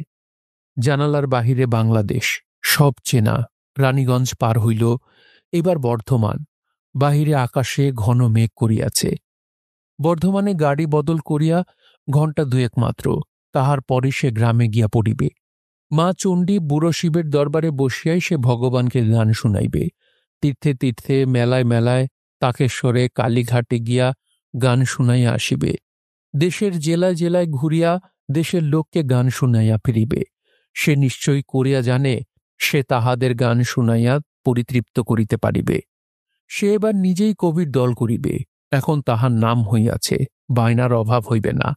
জানালার বাহিরে বাংলাদেশ, সব চেনা। রানীগঞ্জ পার হইল, এবার বর্ধমান। বাহিরে আকাশে ঘন মেঘ করিয়াছে। বর্ধমানে গাড়ি বদল করিয়া ঘণ্টা দুয়েক মাত্র, তাহার পরে সে গ্রামে গিয়া পড়িবে। মা চণ্ডী বুড়ো শিবের দরবারে বসিয়াই সে ভগবানকে গান শুনাইবে। তীর্থে তীর্থে, মেলায় মেলায়, তাকেশ্বরে, কালীঘাটে গিয়া গান শুনাইয়া আসিবে। দেশের জেলায় জেলায় ঘুরিয়া দেশের লোককে গান শুনাইয়া ফিরিবে। সে নিশ্চয়ই করিয়া জানে সে তাহাদের গান শুনাইয়া পরিতৃপ্ত করিতে পারিবে। সে এবার নিজেই কবির দল করিবে। এখন তাহার নাম হইয়াছে, বায়নার অভাব হইবে না।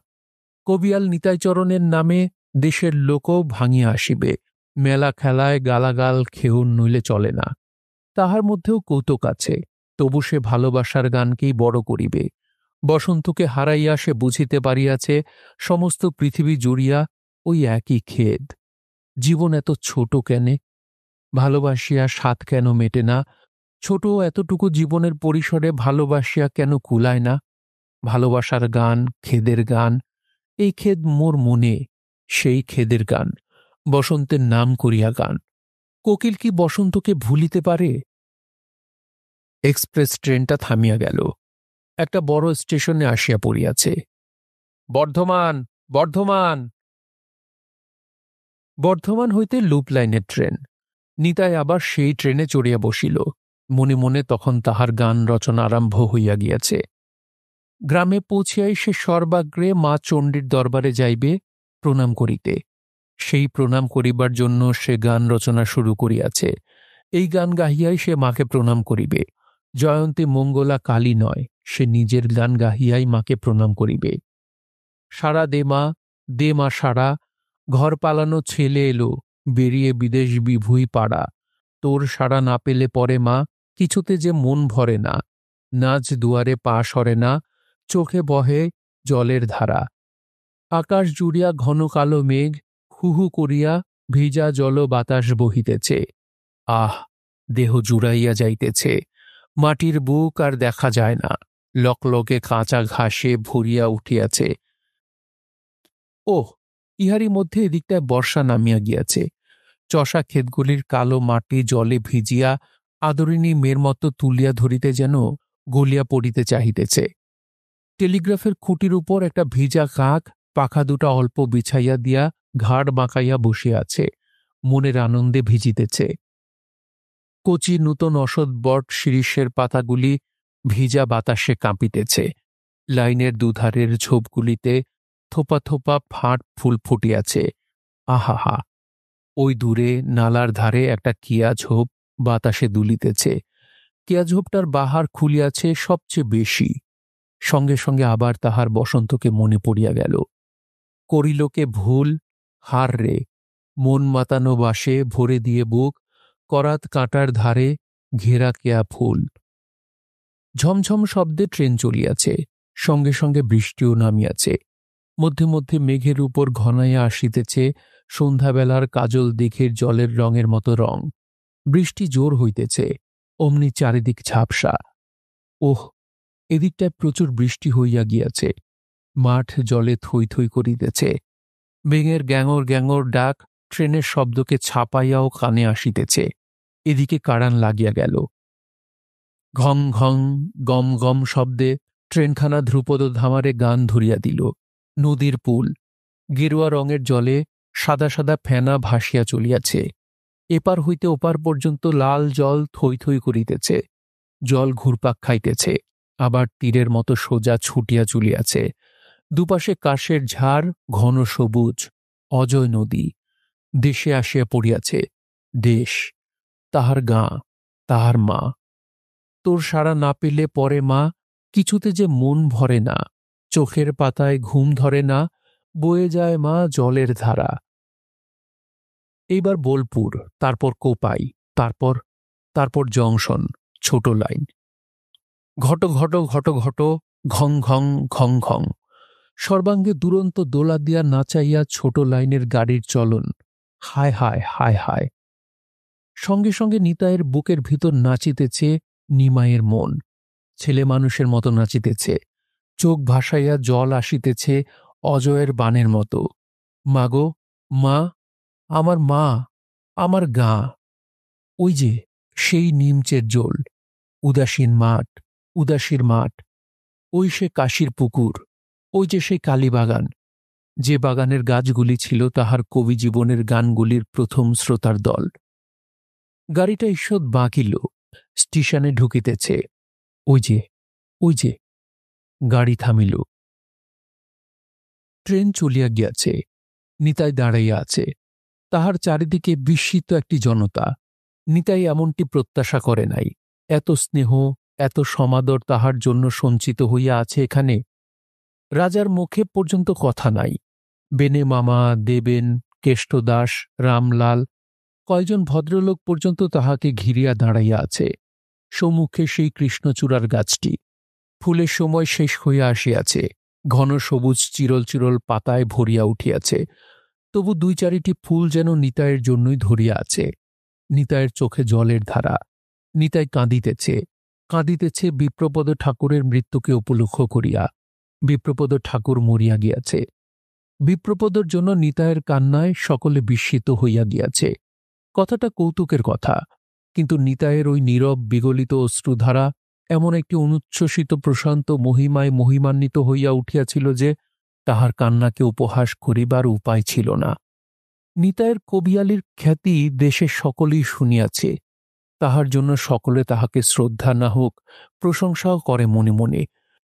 কবিয়াল নিতাইচরণের নামে দেশের লোকও ভাঙিয়া আসিবে। মেলা খেলায় গালাগাল খেউন নইলে চলে না। তাহার মধ্যেও কৌতুক আছে, তবু সে ভালোবাসার গানকেই বড় করিবে। বসন্তকে হারাইয়া সে বুঝিতে পারিয়াছে সমস্ত পৃথিবী জুড়িয়া ওই একই খেদ। জীবন এত ছোট কেনে? ভালোবাসিয়া স্বাদ কেন মেটে না? ছোট এতটুকু জীবনের পরিসরে ভালোবাসিয়া কেন কুলায় না? ভালোবাসার গান, খেদের গান। এই খেদ মোর মনে, সেই খেদের গান। বসন্তের নাম করিয়া গান। কোকিল কি বসন্তকে ভুলিতে পারে? এক্সপ্রেস ট্রেনটা থামিয়া গেল। একটা বড় স্টেশনে আসিয়া পড়িয়াছে। বর্ধমান, বর্ধমান। বর্ধমান হইতে লুপ লাইনের ট্রেন। নিতাই আবার সেই ট্রেনে চড়িয়া বসিল। মনে মনে তখন তাহার গান রচনা আরম্ভ হইয়া গিয়াছে। গ্রামে পৌঁছিয়াই সে সর্বাগ্রে মা চণ্ডীর দরবারে যাইবে প্রণাম করিতে। সেই প্রণাম করিবার জন্য সে গান রচনা শুরু করিয়াছে। এই গান গাহিয়াই সে মাকে প্রণাম করিবে। জয়ন্তী মঙ্গলা কালী নয়, সে নিজের গান গাহিয়াই মাকে প্রণাম করিবে। সারা দে মা সারা, ঘর পালানো ছেলে এলো, বেরিয়ে বিদেশ বিভুই পাড়া। তোর সাড়া না পেলে পরে মা, কিছুতে যে মন ভরে না। নাচ দুয়ারে পা সরে না, চোখে বহে জলের ধারা। আকাশ জুড়িয়া ঘন কালো মেঘ, হুহু করিয়া ভিজা জল বাতাস বহিতেছে। আহ, দেহ জুড়াইয়া যাইতেছে। মাটির বুক আর দেখা যায় না। লকলকে কাঁচা ঘাসে ভরিয়া উঠিয়াছে। ওহ, ইহারই মধ্যে এদিকটায় বর্ষা নামিয়া গিয়াছে। চষা ক্ষেতগুলির কালো মাটি জলে ভিজিয়া আদরিণী মেয়ের মতো তুলিয়া ধরিতে যেন গলিয়া পড়িতে চাহিতেছে। টেলিগ্রাফের খুঁটির উপর একটা ভিজা কাক পাখা দুটা অল্প বিছাইয়া দিয়া ঘাড় বাঁকাইয়া বসিয়া আছে, মনের আনন্দে ভিজিতেছে। কচি নূতন অসৎ বট শিরীষের পাতাগুলি ভিজা বাতাসে কাঁপিতেছে। লাইনের দুধারের ঝোপগুলিতে থোপা থোপা ফাঁট ফুল ফুটিয়াছে। আহাহা! ওই দূরে নালার ধারে একটা কিয়া ঝোপ বাতাসে দুলিতেছে। কিয়া ঝোপটার বাহার খুলিয়াছে সবচেয়ে বেশি। সঙ্গে সঙ্গে আবার তাহার বসন্তকে মনে পড়িয়া গেল। করিলকে ভুল, হার রে, মন মাতানো বাসে ভরে দিয়ে বুক, করাত কাঁটার ধারে ঘেরা কেয়া ফুল। ঝমঝম শব্দে ট্রেন চলিয়াছে। সঙ্গে সঙ্গে বৃষ্টিও নামিয়াছে। মধ্যে মধ্যে মেঘের উপর ঘনাইয়া আসিতেছে সন্ধ্যাবেলার কাজল দিঘির জলের রঙের মতো রং। বৃষ্টি জোর হইতেছে, অমনি চারিদিক ঝাপসা। ওহ, এদিকটায় প্রচুর বৃষ্টি হইয়া গিয়াছে। মাঠ জলে থই থই করিতেছে। মেঘের গ্যাঙর গ্যাঙর ডাক ট্রেনের শব্দকে ছাপাইয়াও কানে আসিতেছে। এদিকে কারান লাগিয়া গেল। ঘং ঘং গম গম শব্দে ট্রেনখানা ধ্রুপদ ধামারে গান ধরিয়া দিল। নদীর পুল, গেরুয়া রঙের জলে সাদা সাদা ফেনা ভাসিয়া চলিয়াছে। এপার হইতে ওপার পর্যন্ত লাল জল থই থই করিতেছে। জল ঘুরপাক খাইতেছে, আবার তীরের মতো সোজা ছুটিয়া চলিয়াছে। দুপাশে কাশের ঝাড়, ঘন সবুজ, অজয় নদী। দেশে আসিয়া পড়িয়াছে। দেশ, তাহার গাঁ, তাহার মা। তোর সাড়া না পেলে পরে মা, কিছুতে যে মন ভরে না, চোখের পাতায় ঘুম ধরে না, বয়ে যায় মা জলের ধারা। এইবার বোলপুর, তারপর কোপাই, তারপর তারপর জংশন, ছোট লাইন। ঘট ঘট ঘট ঘট, ঘং ঘং ঘং ঘং। সর্বাঙ্গে দুরন্ত দোলা দিয়া নাচাইয়া ছোট লাইনের গাড়ির চলন। হায় হায় হায় হায়। সঙ্গে সঙ্গে নিতাইয়ের বুকের ভিতর নাচিতেছে নিমাইয়ের মন, ছেলে মানুষের মতো নাচিতেছে। চোখ ভাসাইয়া জল আসিতেছে অজয়ের বানের মতো। মাগো, মা, আমার মা, আমার গাঁ। ওই যে সেই নিমচের জোল, উদাসীন মাঠ, উদাসীর মাঠ। ওই সে কাশির পুকুর, ওই যে সেই কালীবাগান, যে বাগানের গাছগুলি ছিল তাহার কবি জীবনের গানগুলির প্রথম শ্রোতার দল। গাড়িটা ঈষৎ বাঁকিল, স্টেশনে ঢুকিতেছে। ওই যে, ওই যে। গাড়ি থামিল। ট্রেন চলিয়া গিয়াছে। নিতাই দাঁড়াইয়া আছে। তাহার চারিদিকে বিস্মিত একটি জনতা। নিতাই এমনটি প্রত্যাশা করে নাই। এত স্নেহ, এত সমাদর তাহার জন্য সঞ্চিত হইয়া আছে এখানে। রাজার মুখে পর্যন্ত কথা নাই। বেনে মামা, দেবেন, কেষ্টদাস, রামলাল, কয়জন ভদ্রলোক পর্যন্ত তাহাকে ঘিরিয়া দাঁড়াইয়া আছে। সম্মুখে সেই কৃষ্ণচূড়ার গাছটি। ফুলের সময় শেষ হইয়া আসিয়াছে। ঘন সবুজ চিরল চিরল পাতায় ভরিয়া উঠিয়াছে। তবু দুই চারিটি ফুল যেন নিতাইয়ের জন্যই ধরিয়া আছে। নিতাইয়ের চোখে জলের ধারা। নিতাই কাঁদিতেছে, কাঁদিতেছে বিপ্রপদ ঠাকুরের মৃত্যুকে উপলক্ষ করিয়া। বিপ্রপদ ঠাকুর মরিয়া গিয়াছে। বিপ্রপদর জন্য নিতাইয়ের কান্নায় সকলে বিস্মিত হইয়া গিয়াছে। কথাটা কৌতুকের কথা, কিন্তু নিতাইয়ের ওই নীরব বিগলিত অশ্রুধারা এমন একটি অনুচ্ছ্বসিত প্রশান্ত মহিমায় মহিমান্বিত হইয়া উঠিয়াছিল যে তাহার কান্নাকে উপহাস করিবার উপায় ছিল না। নিতাইয়ের কবিয়ালির খ্যাতি দেশের সকলেই শুনিয়াছে। তাহার জন্য সকলে তাহাকে শ্রদ্ধা না হোক, প্রশংসাও করে মনে মনে,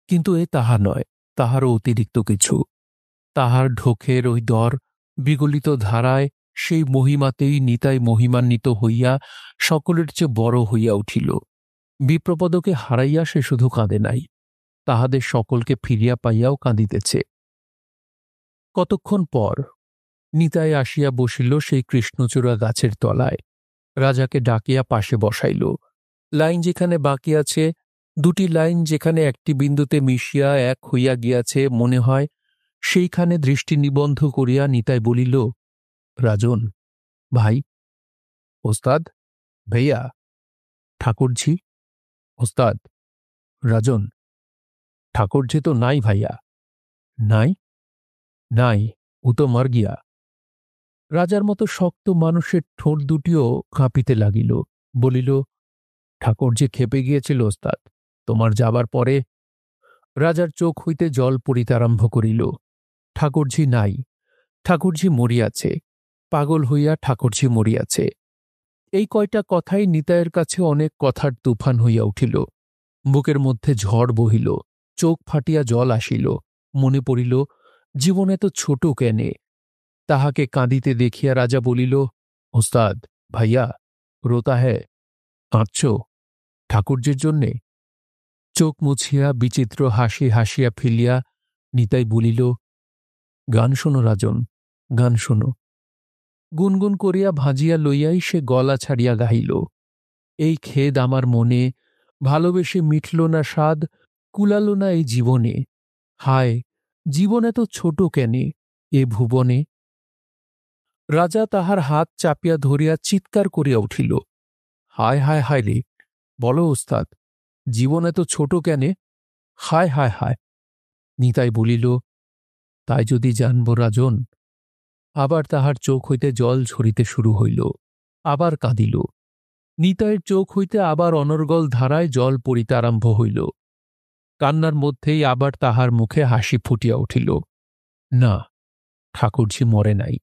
কিন্তু এ তাহা নয়, তাহারও অতিরিক্ত কিছু। তাহার ঢোকের ওই দর বিগলিত ধারায় সেই মহিমাতেই নিতাই মহিমান্বিত হইয়া সকলের চেয়ে বড় হইয়া উঠিল। বিপ্রপদকে হারাইয়া সে শুধু কাঁদে নাই, তাহাদের সকলকে ফিরিয়া পাইয়াও কাঁদিতেছে। কতক্ষণ পর নিতাই আসিয়া বসিল সেই কৃষ্ণচূড়া গাছের তলায়। রাজাকে ডাকিয়া পাশে বসাইল। লাইন যেখানে বাকি আছে, দুটি লাইন যেখানে একটি বিন্দুতে মিশিয়া এক হইয়া গিয়াছে মনে হয়, সেইখানে দৃষ্টি নিবন্ধ করিয়া নিতাই বলিল, রাজন, ভাই। ওস্তাদ, ভাইয়া। ঠাকুরঝি। ওস্তাদ। রাজন, ঠাকুরঝি তো নাই ভাইয়া। নাই? নাই, ও তো মর গিয়া। রাজার মতো শক্ত মানুষের ঠোঁট দুটিও কাঁপিতে লাগিল। বলিল, ঠাকুরঝি খেপে গিয়েছিল ওস্তাদ, তোমার যাবার পরে। রাজার চোখ হইতে জল পড়িতে আরম্ভ করিল। ঠাকুরঝি নাই, ঠাকুরঝি মরিয়াছে, পাগল হইয়া ঠাকুরঝি মরিয়াছে। এই কয়টা কথাই নিতাইয়ের কাছে অনেক কথার তুফান হইয়া উঠিল। বুকের মধ্যে ঝড় বহিল, চোখ ফাটিয়া জল আসিল। মনে পড়িল, জীবন এত ছোট কেনে। তাহাকে কাঁদিতে দেখিয়া রাজা বলিল, ওস্তাদ, ভাইয়া, রোতা হ্যায়, কাঁদছ ঠাকুরজির জন্যে? চোখ মুছিয়া বিচিত্র হাসি হাসিয়া ফেলিয়া নিতাই বলিল, গান শোনো রাজন, গান শোনো। গুনগুন করিয়া ভাজিয়া লইয়াই সে গলা ছাড়িয়া গাহিল, এই খেদ আমার মনে, ভালোবেসে মিটল না স্বাদ, কুলাল না এই জীবনে। হায়, জীবন এত ছোট কেনে এ ভুবনে। রাজা তাহার হাত চাপিয়া ধরিয়া চিৎকার করিয়া উঠিল, হায় হায় হায় রে, বলো ওস্তাদ, জীবন এত ছোট কেনে? হায় হায় হায়। নিতাই বলিল, তাই যদি জানব রাজন। আবার তাহার চোখ হইতে জল ঝরিতে শুরু হইল। আবার কাঁদিল। নিতাইয়ের চোখ হইতে আবার অনর্গল ধারায় জল পড়িতে আরম্ভ হইল। কান্নার মধ্যেই আবার তাহার মুখে হাসি ফুটিয়া উঠিল। না, ঠাকুরঝি মরে নাই,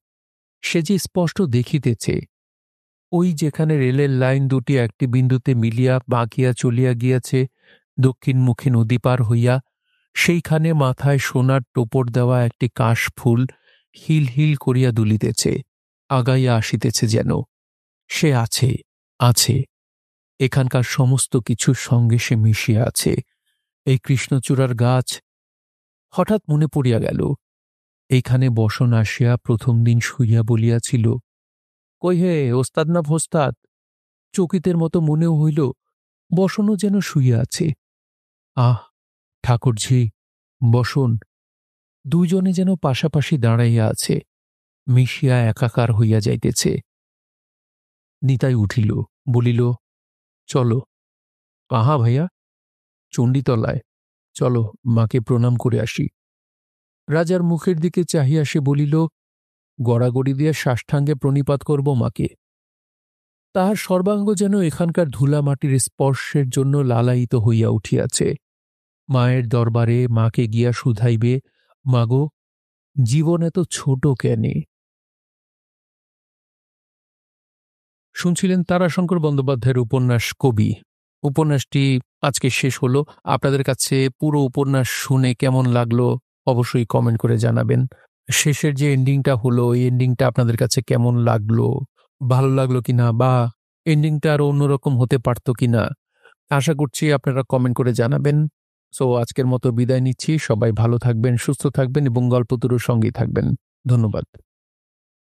সে যে স্পষ্ট দেখিতেছে। ওই যেখানে রেলের লাইন দুটি একটি বিন্দুতে মিলিয়া বাঁকিয়া চলিয়া গিয়াছে দক্ষিণমুখী নদী পার হইয়া, সেইখানে মাথায় সোনার টোপর দেওয়া একটি কাশ ফুল হিল হিল করিয়া দুলিতেছে, আগাইয়া আসিতেছে যেন। সে আছে, আছে, এখানকার সমস্ত কিছুর সঙ্গে সে মিশিয়ে আছে। এই কৃষ্ণচূড়ার গাছ। হঠাৎ মনে পড়িয়া গেল, এইখানে বসন আসিয়া প্রথম দিন শুইয়া বলিয়াছিল, কই হে ওস্তাদ না ভোস্তাদ। চকিতের মতো মনেও হইল বসনও যেন শুইয়া আছে। আহ ঠাকুরঝি, বসন, দুইজনে যেন পাশাপাশি দাঁড়াইয়া আছে, মিশিয়া একাকার হইয়া যাইতেছে। নিতাই উঠিল, বলিল, চলো। কাহা ভাইয়া? চণ্ডীতলায়। চলো, মাকে প্রণাম করে আসি। রাজার মুখের দিকে চাহিয়া সে বলিল, গড়াগড়ি দিয়ে সাষ্টাঙ্গে প্রণিপাত করব মাকে। তাহার সর্বাঙ্গ যেন এখানকার ধুলামাটির স্পর্শের জন্য লালায়িত হইয়া উঠিয়াছে। মায়ের দরবারে মাকে গিয়া শুধাইবে, মাগো, জীবন এত ছোট কেনে? শুনছিলেন তারাশঙ্কর বন্দ্যোপাধ্যায়ের উপন্যাস কবি। উপন্যাসটি আজকে শেষ হলো। আপনাদের কাছে পুরো উপন্যাস শুনে কেমন লাগলো অবশ্যই কমেন্ট করে জানাবেন। শেষের যে এন্ডিংটা হলো, এই এন্ডিংটা আপনাদের কাছে কেমন লাগলো, ভালো লাগলো কিনা, বা এন্ডিংটা আরো অন্যরকম হতে পারতো কিনা, আশা করছি আপনারা কমেন্ট করে জানাবেন। সো আজকের মতো বিদায় নিচ্ছি। সবাই ভালো থাকবেন, সুস্থ থাকবেন এবং গল্পতুরুর সঙ্গেই থাকবেন। ধন্যবাদ।